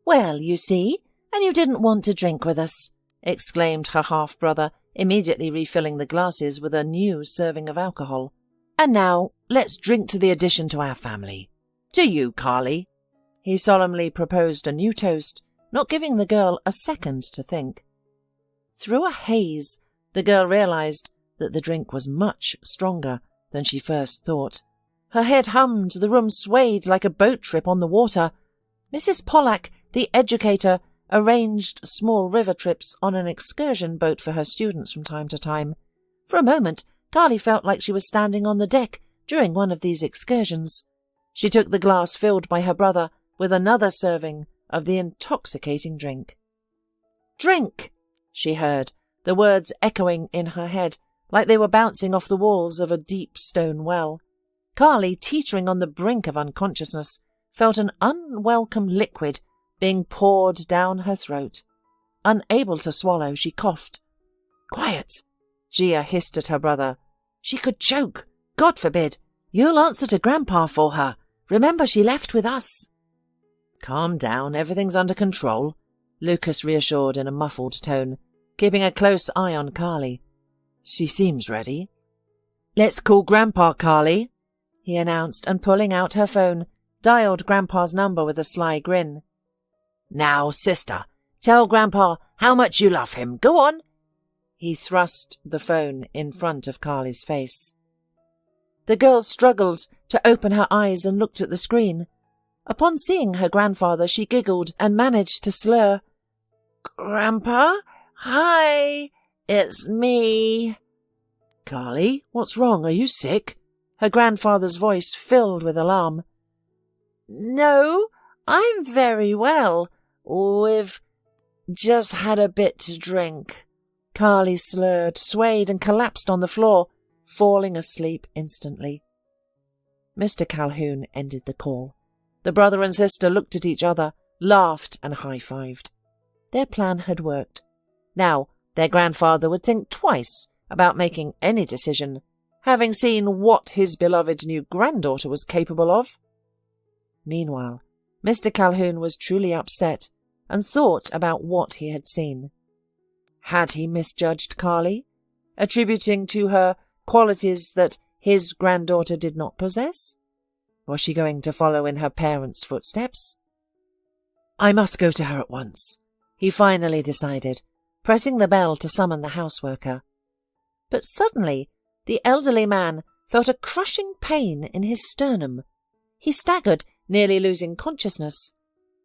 "Well, you see, and you didn't want to drink with us," exclaimed her half-brother, immediately refilling the glasses with a new serving of alcohol. "And now, let's drink to the addition to our family. To you, Carly." He solemnly proposed a new toast, not giving the girl a second to think. Through a haze, the girl realised that the drink was much stronger than she first thought. Her head hummed, the room swayed like a boat trip on the water. Mrs. Pollak, the educator, arranged small river trips on an excursion boat for her students from time to time. For a moment, Carly felt like she was standing on the deck during one of these excursions. She took the glass filled by her brother with another serving of the intoxicating drink. "Drink!" she heard, the words echoing in her head like they were bouncing off the walls of a deep stone well. Carly, teetering on the brink of unconsciousness, felt an unwelcome liquid being poured down her throat. Unable to swallow, she coughed. "Quiet!" Gia hissed at her brother. "She could choke. God forbid. You'll answer to Grandpa for her. Remember, she left with us." "Calm down. Everything's under control," Lucas reassured in a muffled tone, keeping a close eye on Carly. "She seems ready." "Let's call Grandpa, Carly," he announced, and pulling out her phone, dialed Grandpa's number with a sly grin. "Now, sister, tell Grandpa how much you love him. Go on." He thrust the phone in front of Carly's face. The girl struggled to open her eyes and looked at the screen. Upon seeing her grandfather, she giggled and managed to slur. "Grandpa? Hi, it's me." "Carly, what's wrong? Are you sick?" Her grandfather's voice filled with alarm. "No, I'm very well. We've just had a bit to drink." Carly slurred, swayed, and collapsed on the floor, falling asleep instantly. Mr. Calhoun ended the call. The brother and sister looked at each other, laughed, and high-fived. Their plan had worked. Now their grandfather would think twice about making any decision, having seen what his beloved new granddaughter was capable of. Meanwhile, Mr. Calhoun was truly upset and thought about what he had seen. Had he misjudged Carly, attributing to her qualities that his granddaughter did not possess? Was she going to follow in her parents' footsteps? "I must go to her at once," he finally decided, pressing the bell to summon the houseworker. But suddenly the elderly man felt a crushing pain in his sternum. He staggered, nearly losing consciousness.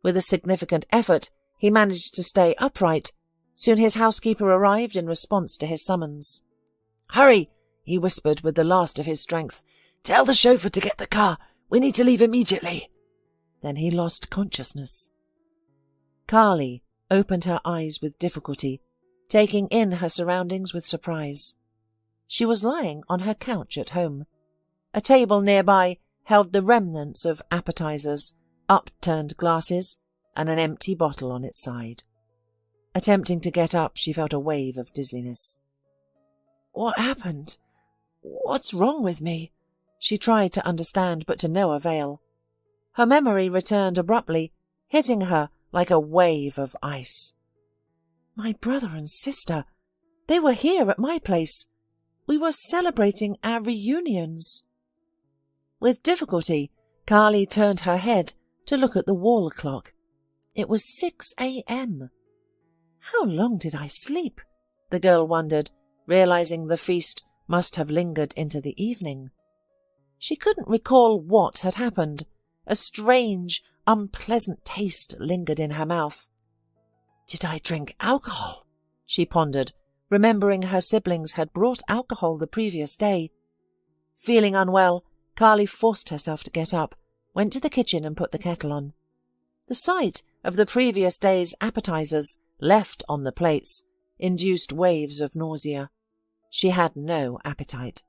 With a significant effort, he managed to stay upright. Soon his housekeeper arrived in response to his summons. "Hurry," he whispered with the last of his strength. "Tell the chauffeur to get the car. We need to leave immediately." Then he lost consciousness. Carly opened her eyes with difficulty, taking in her surroundings with surprise. She was lying on her couch at home. A table nearby held the remnants of appetizers, upturned glasses, and an empty bottle on its side. Attempting to get up, she felt a wave of dizziness. "What happened? What's wrong with me?" She tried to understand, but to no avail. Her memory returned abruptly, hitting her like a wave of ice. "My brother and sister, they were here at my place. We were celebrating our reunions." With difficulty, Carly turned her head to look at the wall clock. It was 6 a.m. "How long did I sleep?" the girl wondered, realizing the feast must have lingered into the evening. She couldn't recall what had happened. A strange, unpleasant taste lingered in her mouth. "Did I drink alcohol?" she pondered, remembering her siblings had brought alcohol the previous day. Feeling unwell, Carly forced herself to get up, went to the kitchen and put the kettle on. The sight of the previous day's appetizers left on the plates induced waves of nausea. She had no appetite.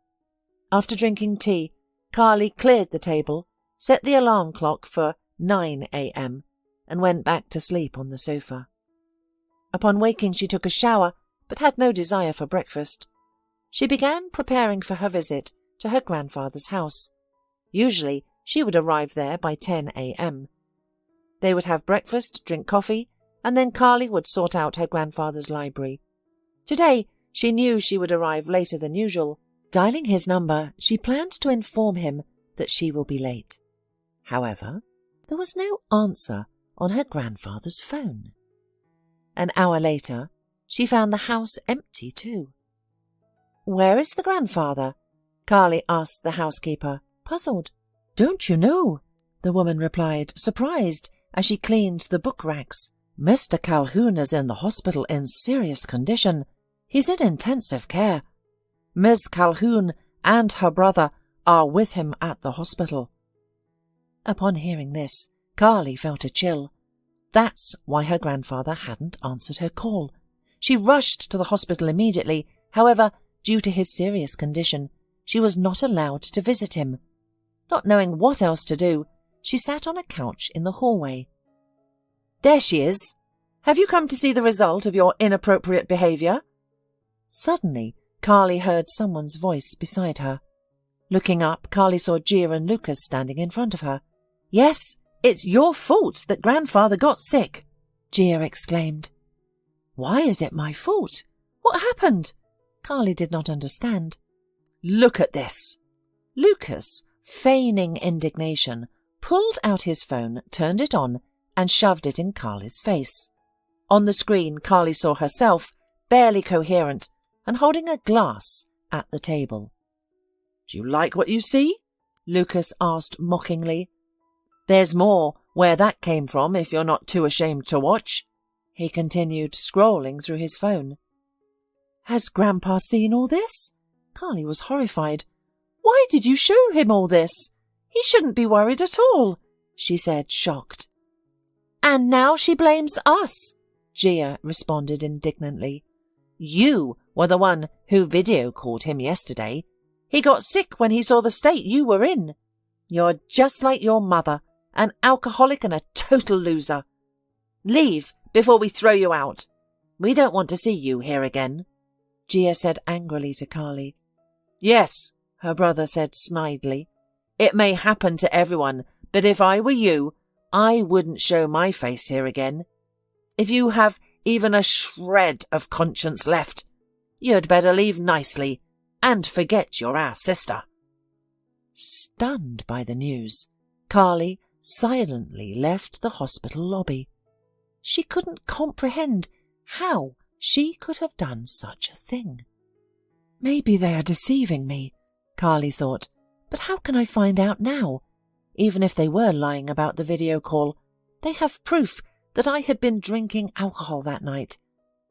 After drinking tea, Carly cleared the table, set the alarm clock for 9 a.m. and went back to sleep on the sofa. Upon waking, she took a shower, but had no desire for breakfast. She began preparing for her visit to her grandfather's house. Usually, she would arrive there by 10 a.m. They would have breakfast, drink coffee, and then Carly would sort out her grandfather's library. Today, she knew she would arrive later than usual. Dialing his number, she planned to inform him that she will be late. However, there was no answer on her grandfather's phone. An hour later, she found the house empty too. "Where is the grandfather?" Carly asked the housekeeper, puzzled. "Don't you know?" the woman replied, surprised, as she cleaned the book racks. "Mr. Calhoun is in the hospital in serious condition. He's in intensive care. Miss Calhoun and her brother are with him at the hospital." Upon hearing this, Carly felt a chill. That's why her grandfather hadn't answered her call. She rushed to the hospital immediately. However, due to his serious condition, she was not allowed to visit him. Not knowing what else to do, she sat on a couch in the hallway. "There she is. Have you come to see the result of your inappropriate behaviour?" Suddenly, Carly heard someone's voice beside her. Looking up, Carly saw Gia and Lucas standing in front of her. "Yes, it's your fault that grandfather got sick," Gia exclaimed. "Why is it my fault? What happened?" Carly did not understand. "Look at this." Lucas, feigning indignation, pulled out his phone, turned it on, and shoved it in Carly's face. On the screen, Carly saw herself, barely coherent, and holding a glass at the table. "Do you like what you see?" Lucas asked mockingly. "There's more where that came from if you're not too ashamed to watch," he continued, scrolling through his phone. "Has Grandpa seen all this?" Carly was horrified. "Why did you show him all this? He shouldn't be worried at all," she said, shocked. "And now she blames us," Gia responded indignantly. "You were the one who video called him yesterday. He got sick when he saw the state you were in. You're just like your mother, an alcoholic and a total loser. Leave before we throw you out. We don't want to see you here again," Gia said angrily to Carly. "Yes," her brother said snidely. "It may happen to everyone, but if I were you, I wouldn't show my face here again. If you have even a shred of conscience left, you'd better leave nicely and forget you're our sister." Stunned by the news, Carly silently left the hospital lobby. She couldn't comprehend how she could have done such a thing. "Maybe they are deceiving me," Carly thought, "but how can I find out now? Even if they were lying about the video call, they have proof that I had been drinking alcohol that night.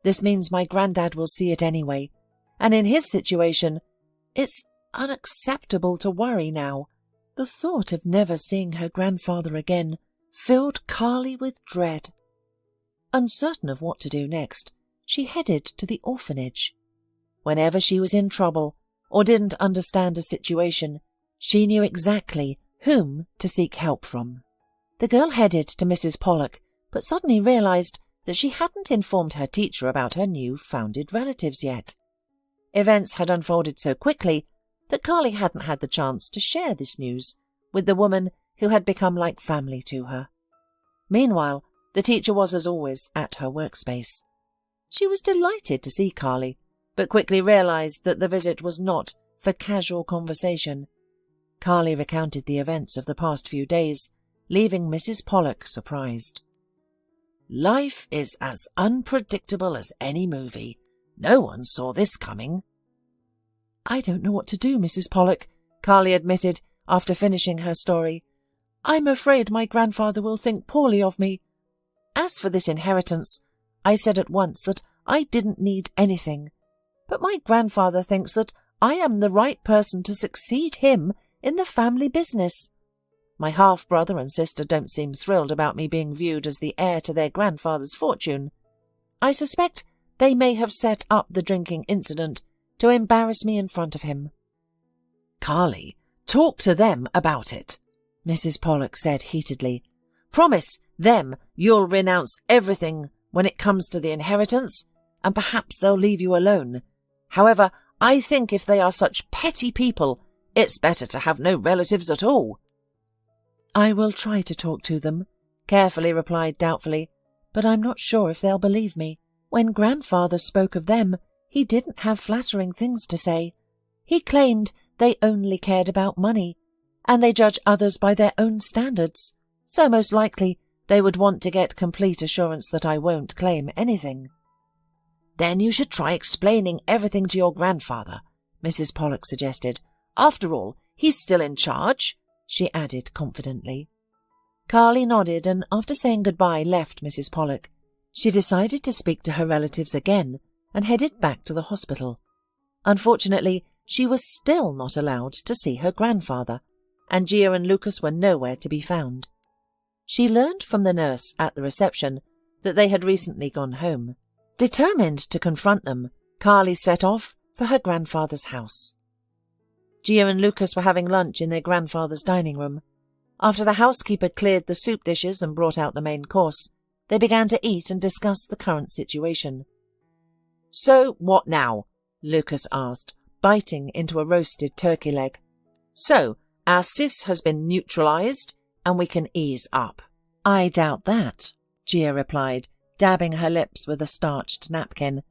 This means my granddad will see it anyway, and in his situation, it's unacceptable to worry now. The thought of never seeing her grandfather again filled Carly with dread. Uncertain of what to do next, she headed to the orphanage. Whenever she was in trouble or didn't understand a situation, she knew exactly whom to seek help from. The girl headed to Mrs. Pollak, but suddenly realized that she hadn't informed her teacher about her new-founded relatives yet. Events had unfolded so quickly that Carly hadn't had the chance to share this news with the woman who had become like family to her. Meanwhile, the teacher was, as always, at her workspace. She was delighted to see Carly, but quickly realized that the visit was not for casual conversation. Carly recounted the events of the past few days, leaving Mrs. Pollak surprised. "Life is as unpredictable as any movie. No one saw this coming." "I don't know what to do, Mrs. Pollak," Carly admitted after finishing her story. "I'm afraid my grandfather will think poorly of me. As for this inheritance, I said at once that I didn't need anything, but my grandfather thinks that I am the right person to succeed him in the family business. My half-brother and sister don't seem thrilled about me being viewed as the heir to their grandfather's fortune. I suspect they may have set up the drinking incident to embarrass me in front of him." "Carly, talk to them about it," Mrs. Pollak said heatedly. "Promise them you'll renounce everything when it comes to the inheritance, and perhaps they'll leave you alone. However, I think if they are such petty people, it's better to have no relatives at all." "I will try to talk to them," carefully replied doubtfully, "but I'm not sure if they'll believe me. When grandfather spoke of them, he didn't have flattering things to say. He claimed they only cared about money, and they judge others by their own standards, so most likely they would want to get complete assurance that I won't claim anything." "Then you should try explaining everything to your grandfather," Mrs. Pollak suggested. "After all, he's still in charge," she added confidently. Carly nodded and, after saying goodbye, left Mrs. Pollak. She decided to speak to her relatives again and headed back to the hospital. Unfortunately, she was still not allowed to see her grandfather, and Gia and Lucas were nowhere to be found. She learned from the nurse at the reception that they had recently gone home. Determined to confront them, Carly set off for her grandfather's house. Gia and Lucas were having lunch in their grandfather's dining room. After the housekeeper cleared the soup dishes and brought out the main course, they began to eat and discuss the current situation. "So, what now?" Lucas asked, biting into a roasted turkey leg. "So, our sis has been neutralized, and we can ease up." "I doubt that," Gia replied, dabbing her lips with a starched napkin.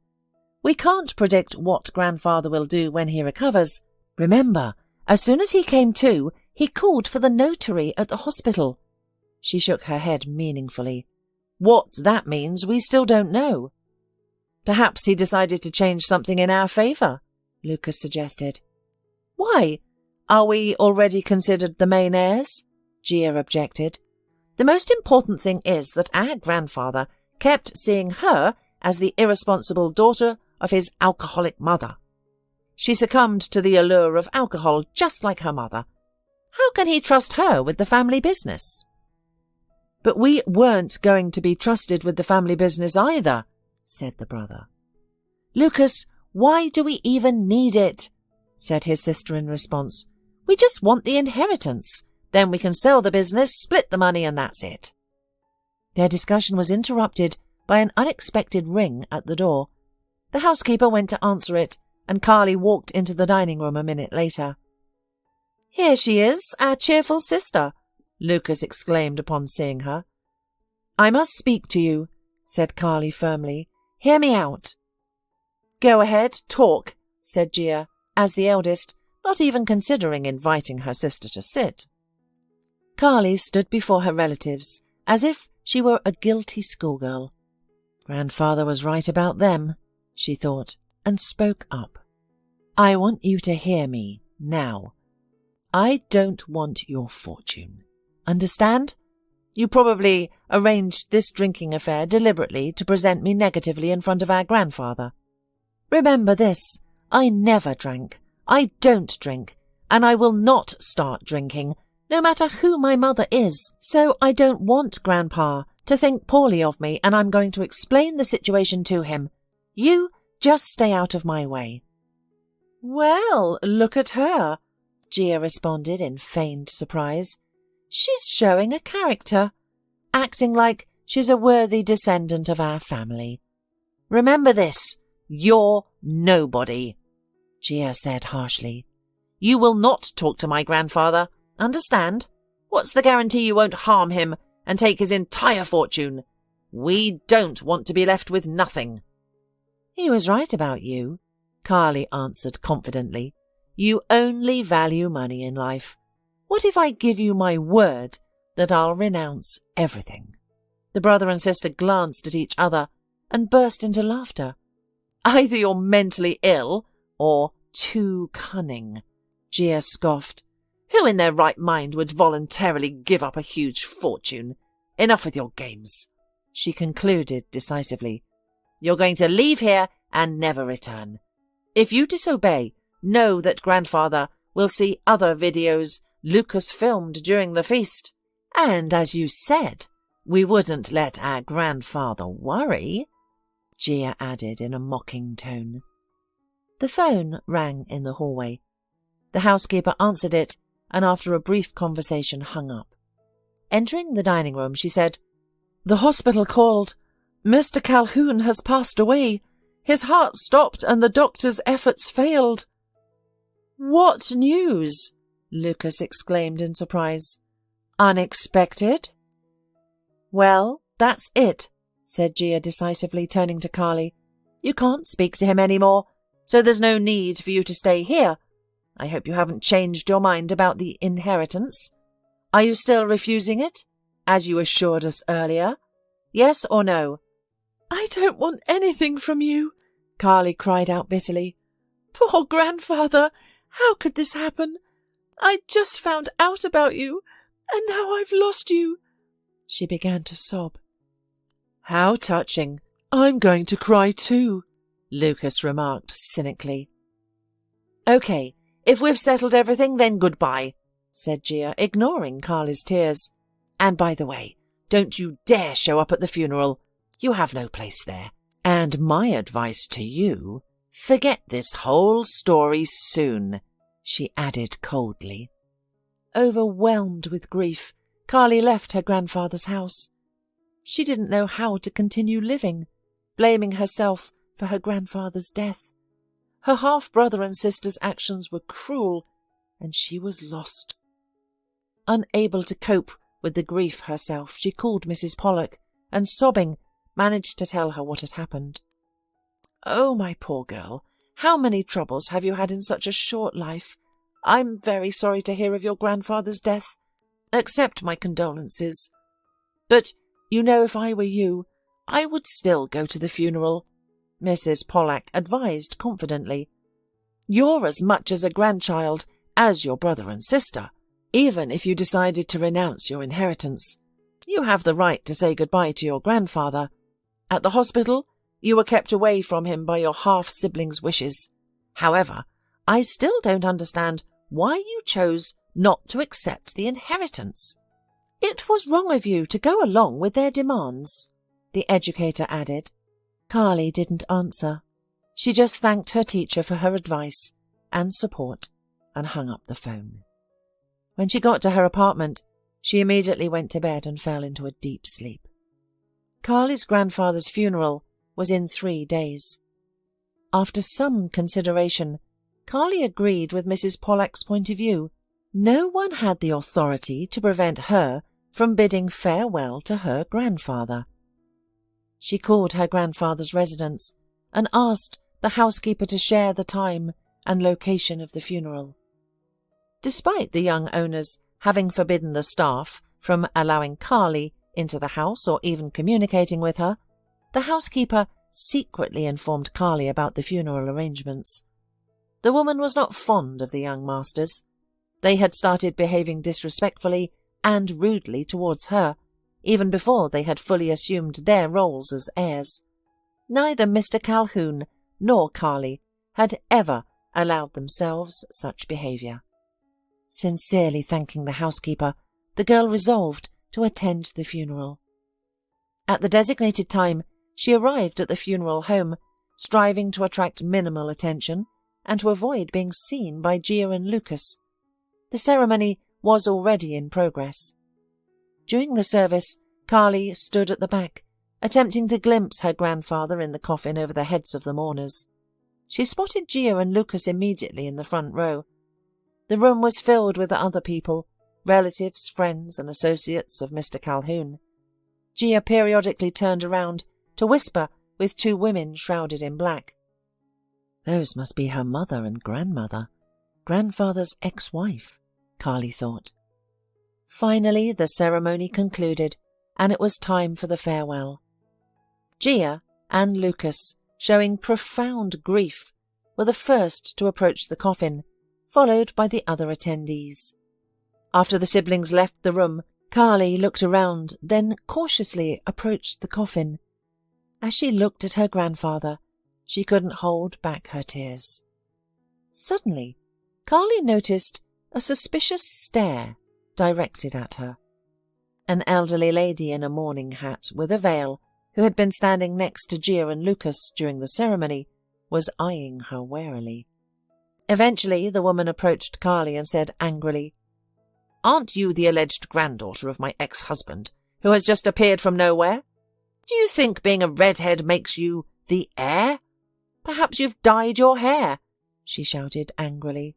"We can't predict what grandfather will do when he recovers. Remember, as soon as he came to, he called for the notary at the hospital." She shook her head meaningfully. "What that means we still don't know." "Perhaps he decided to change something in our favour," Lucas suggested. "Why? Are we already considered the main heirs?" Gia objected. "The most important thing is that our grandfather kept seeing her as the irresponsible daughter of his alcoholic mother. She succumbed to the allure of alcohol just like her mother. How can he trust her with the family business?" "But we weren't going to be trusted with the family business either," said the brother. "Lucas, why do we even need it?" said his sister in response. "We just want the inheritance. Then we can sell the business, split the money, and that's it." Their discussion was interrupted by an unexpected ring at the door. The housekeeper went to answer it, and Carly walked into the dining room a minute later. "Here she is, our cheerful sister," Lucas exclaimed upon seeing her. "I must speak to you," said Carly firmly. "Hear me out." "Go ahead, talk," said Gia, as the eldest, not even considering inviting her sister to sit. Carly stood before her relatives as if she were a guilty schoolgirl. Grandfather was right about them, she thought, and spoke up. "I want you to hear me now. I don't want your fortune. Understand? You probably arranged this drinking affair deliberately to present me negatively in front of our grandfather. Remember this, I never drank, I don't drink, and I will not start drinking, no matter who my mother is, so I don't want Grandpa to think poorly of me, and I'm going to explain the situation to him. You just stay out of my way." "Well, look at her," Gia responded in feigned surprise. "She's showing a character, acting like she's a worthy descendant of our family." "Remember this, you're nobody," Gia said harshly. "You will not talk to my grandfather, understand? What's the guarantee you won't harm him and take his entire fortune? We don't want to be left with nothing." "He was right about you," Carly answered confidently. "You only value money in life. What if I give you my word that I'll renounce everything?" The brother and sister glanced at each other and burst into laughter. "Either you're mentally ill or too cunning," Gia scoffed. "Who in their right mind would voluntarily give up a huge fortune? Enough with your games," she concluded decisively. "You're going to leave here and never return. If you disobey, know that Grandfather will see other videos Lucas filmed during the feast. And as you said, we wouldn't let our grandfather worry," Gia added in a mocking tone. The phone rang in the hallway. The housekeeper answered it, and after a brief conversation hung up. Entering the dining room, she said, "The hospital called. Mr. Calhoun has passed away. His heart stopped and the doctor's efforts failed." "What news?" Lucas exclaimed in surprise. "Unexpected?" "Well, that's it," said Gia decisively, turning to Carly. "You can't speak to him any more, so there's no need for you to stay here. I hope you haven't changed your mind about the inheritance. Are you still refusing it, as you assured us earlier? Yes or no?" "I don't want anything from you," Carly cried out bitterly. "Poor grandfather, how could this happen? I just found out about you, and now I've lost you." She began to sob. "How touching. I'm going to cry too," Lucas remarked cynically. "Okay, if we've settled everything, then goodbye," said Gia, ignoring Carly's tears. "And by the way, don't you dare show up at the funeral. You have no place there. And my advice to you, forget this whole story soon," she added coldly. Overwhelmed with grief, Carly left her grandfather's house. She didn't know how to continue living, blaming herself for her grandfather's death. Her half-brother and sister's actions were cruel, and she was lost. Unable to cope with the grief herself, she called Mrs. Pollak, and sobbing, managed to tell her what had happened. "Oh, my poor girl, how many troubles have you had in such a short life? I'm very sorry to hear of your grandfather's death. Accept my condolences. But, you know, if I were you, I would still go to the funeral," Mrs. Pollak advised confidently. "You're as much as a grandchild as your brother and sister, even if you decided to renounce your inheritance. You have the right to say goodbye to your grandfather. At the hospital, you were kept away from him by your half-sibling's wishes. However, I still don't understand why you chose not to accept the inheritance. It was wrong of you to go along with their demands," the educator added. Carly didn't answer. She just thanked her teacher for her advice and support and hung up the phone. When she got to her apartment, she immediately went to bed and fell into a deep sleep. Carly's grandfather's funeral was in 3 days. After some consideration, Carly agreed with Mrs. Pollak's point of view. No one had the authority to prevent her from bidding farewell to her grandfather. She called her grandfather's residence and asked the housekeeper to share the time and location of the funeral. Despite the young owners having forbidden the staff from allowing Carly into the house or even communicating with her, the housekeeper secretly informed Carly about the funeral arrangements. The woman was not fond of the young masters. They had started behaving disrespectfully and rudely towards her, even before they had fully assumed their roles as heirs. Neither Mr. Calhoun nor Carly had ever allowed themselves such behaviour. Sincerely thanking the housekeeper, the girl resolved to attend the funeral. At the designated time, she arrived at the funeral home, striving to attract minimal attention and to avoid being seen by Gia and Lucas. The ceremony was already in progress. During the service, Carly stood at the back, attempting to glimpse her grandfather in the coffin over the heads of the mourners. She spotted Gia and Lucas immediately in the front row. The room was filled with other people, relatives, friends and associates of Mr. Calhoun. Gia periodically turned around to whisper with two women shrouded in black. Those must be her mother and grandmother, grandfather's ex-wife, Carly thought. Finally, the ceremony concluded, and it was time for the farewell. Gia and Lucas, showing profound grief, were the first to approach the coffin, followed by the other attendees. After the siblings left the room, Carly looked around, then cautiously approached the coffin. As she looked at her grandfather, she couldn't hold back her tears. Suddenly, Carly noticed a suspicious stare directed at her. An elderly lady in a mourning hat with a veil, who had been standing next to Gia and Lucas during the ceremony, was eyeing her warily. Eventually, the woman approached Carly and said angrily, "Aren't you the alleged granddaughter of my ex-husband, who has just appeared from nowhere? Do you think being a redhead makes you the heir? Perhaps you've dyed your hair," she shouted angrily.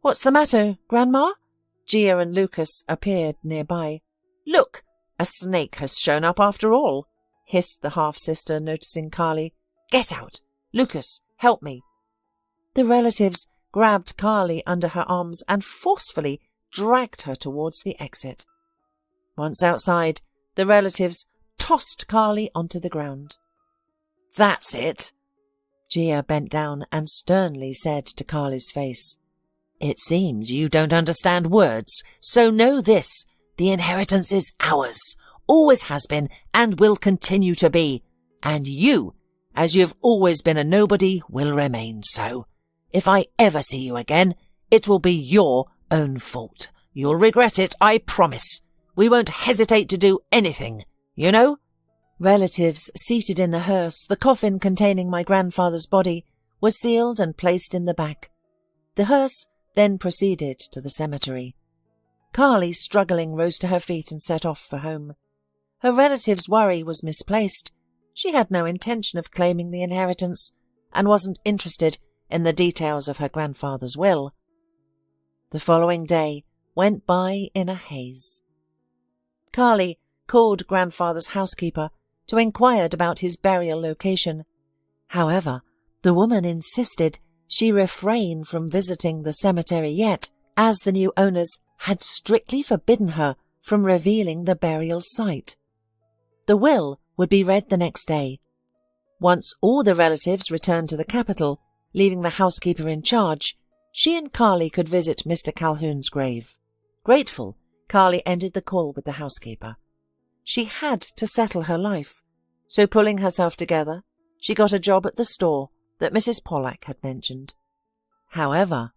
"What's the matter, Grandma?" Gia and Lucas appeared nearby. "Look, a snake has shown up after all," hissed the half-sister, noticing Carly. "Get out! Lucas, help me!" The relatives grabbed Carly under her arms and forcefully dragged her towards the exit. Once outside, the relatives tossed Carly onto the ground. "That's it!" Gia bent down and sternly said to Carly's face, "It seems you don't understand words, so know this. The inheritance is ours, always has been, and will continue to be. And you, as you've always been a nobody, will remain so. If I ever see you again, it will be your own fault. You'll regret it, I promise. We won't hesitate to do anything, you know?" Relatives seated in the hearse, the coffin containing my grandfather's body, were sealed and placed in the back. The hearse then proceeded to the cemetery. Carly, struggling, rose to her feet and set off for home. Her relatives' worry was misplaced. She had no intention of claiming the inheritance and wasn't interested in the details of her grandfather's will. The following day went by in a haze. Carly called grandfather's housekeeper to inquire about his burial location. However, the woman insisted she refrain from visiting the cemetery yet, as the new owners had strictly forbidden her from revealing the burial site. The will would be read the next day. Once all the relatives returned to the capital, leaving the housekeeper in charge, she and Carly could visit Mr. Calhoun's grave. Grateful, Carly ended the call with the housekeeper. She had to settle her life, so pulling herself together, she got a job at the store that Mrs. Pollak had mentioned. However,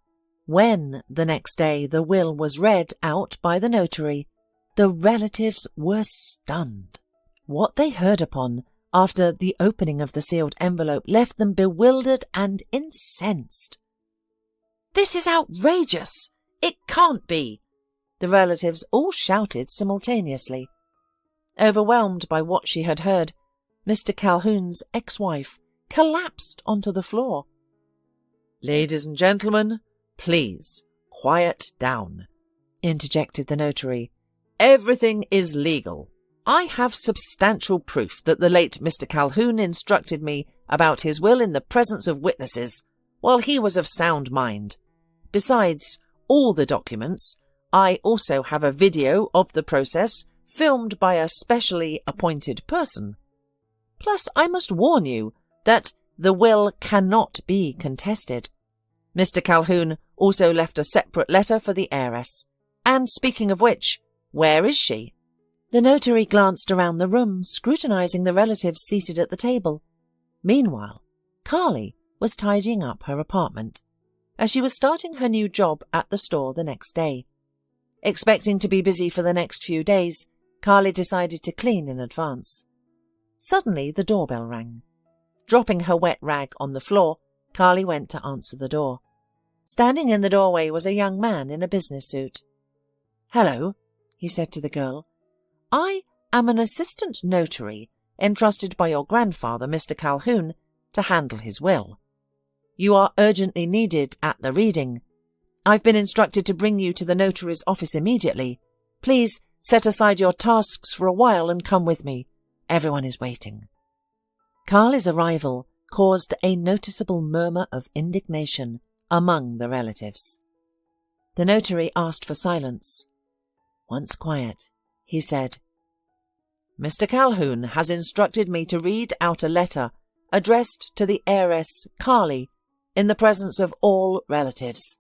when the next day the will was read out by the notary, the relatives were stunned. What they heard upon after the opening of the sealed envelope left them bewildered and incensed. "This is outrageous! It can't be!" the relatives all shouted simultaneously. Overwhelmed by what she had heard, Mr. Calhoun's ex-wife collapsed onto the floor. "Ladies and gentlemen, please, quiet down," interjected the notary. "Everything is legal. I have substantial proof that the late Mr. Calhoun instructed me about his will in the presence of witnesses, while he was of sound mind. Besides all the documents, I also have a video of the process filmed by a specially appointed person. Plus, I must warn you that the will cannot be contested. Mr. Calhoun also left a separate letter for the heiress. And speaking of which, where is she?" The notary glanced around the room, scrutinizing the relatives seated at the table. Meanwhile, Carly was tidying up her apartment. as she was starting her new job at the store the next day. Expecting to be busy for the next few days, Carly decided to clean in advance. Suddenly the doorbell rang. Dropping her wet rag on the floor, Carly went to answer the door. Standing in the doorway was a young man in a business suit. "Hello," he said to the girl. "I am an assistant notary entrusted by your grandfather, Mr. Calhoun, to handle his will. You are urgently needed at the reading. I've been instructed to bring you to the notary's office immediately. Please set aside your tasks for a while and come with me. Everyone is waiting." Carly's arrival caused a noticeable murmur of indignation among the relatives. The notary asked for silence. Once quiet, he said, "Mr. Calhoun has instructed me to read out a letter addressed to the heiress Carly in the presence of all relatives.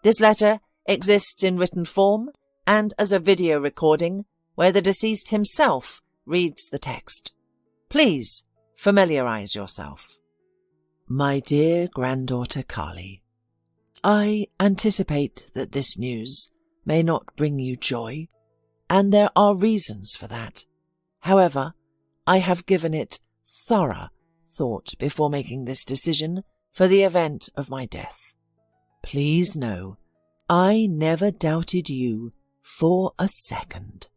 This letter exists in written form and as a video recording where the deceased himself reads the text. Please familiarize yourself." "My dear granddaughter Carly, I anticipate that this news may not bring you joy, and there are reasons for that. However, I have given it thorough thought before making this decision for the event of my death. Please know, I never doubted you for a second.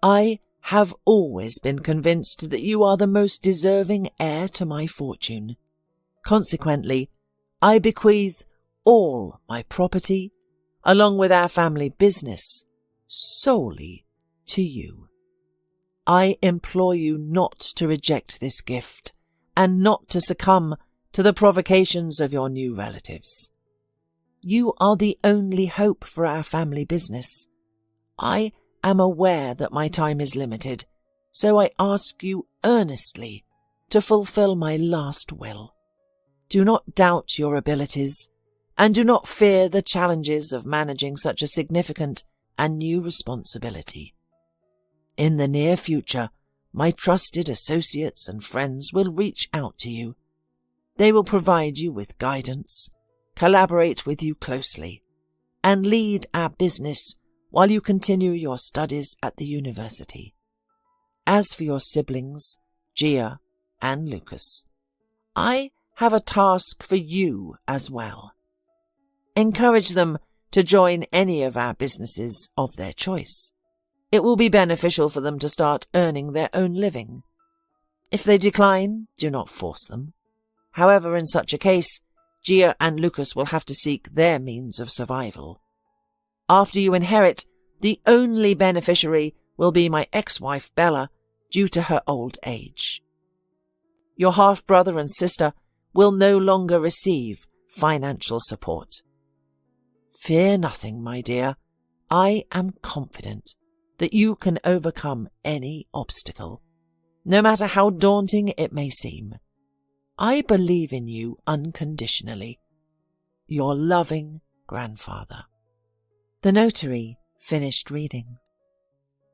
I have always been convinced that you are the most deserving heir to my fortune. Consequently, I bequeath all my property, along with our family business, solely to you. I implore you not to reject this gift and not to succumb to the provocations of your new relatives. You are the only hope for our family business. I am aware that my time is limited, so I ask you earnestly to fulfill my last will. Do not doubt your abilities, and do not fear the challenges of managing such a significant and new responsibility. In the near future, my trusted associates and friends will reach out to you. They will provide you with guidance, collaborate with you closely, and lead our business while you continue your studies at the university. As for your siblings, Gia and Lucas, I have a task for you as well. Encourage them to join any of our businesses of their choice. It will be beneficial for them to start earning their own living. If they decline, do not force them. However, in such a case, Gia and Lucas will have to seek their means of survival. After you inherit, the only beneficiary will be my ex-wife Bella, due to her old age. Your half-brother and sister will no longer receive financial support. Fear nothing, my dear. I am confident that you can overcome any obstacle, no matter how daunting it may seem. I believe in you unconditionally. Your loving grandfather." The notary finished reading.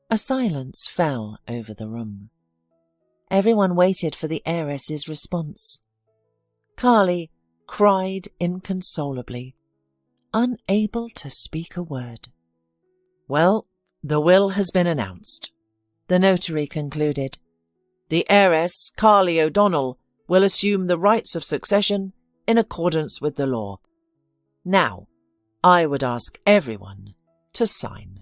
A silence fell over the room. Everyone waited for the heiress's response. Carly cried inconsolably, unable to speak a word. "Well, the will has been announced," the notary concluded. "The heiress, Carly O'Donnell, will assume the rights of succession in accordance with the law. Now, I would ask everyone to sign."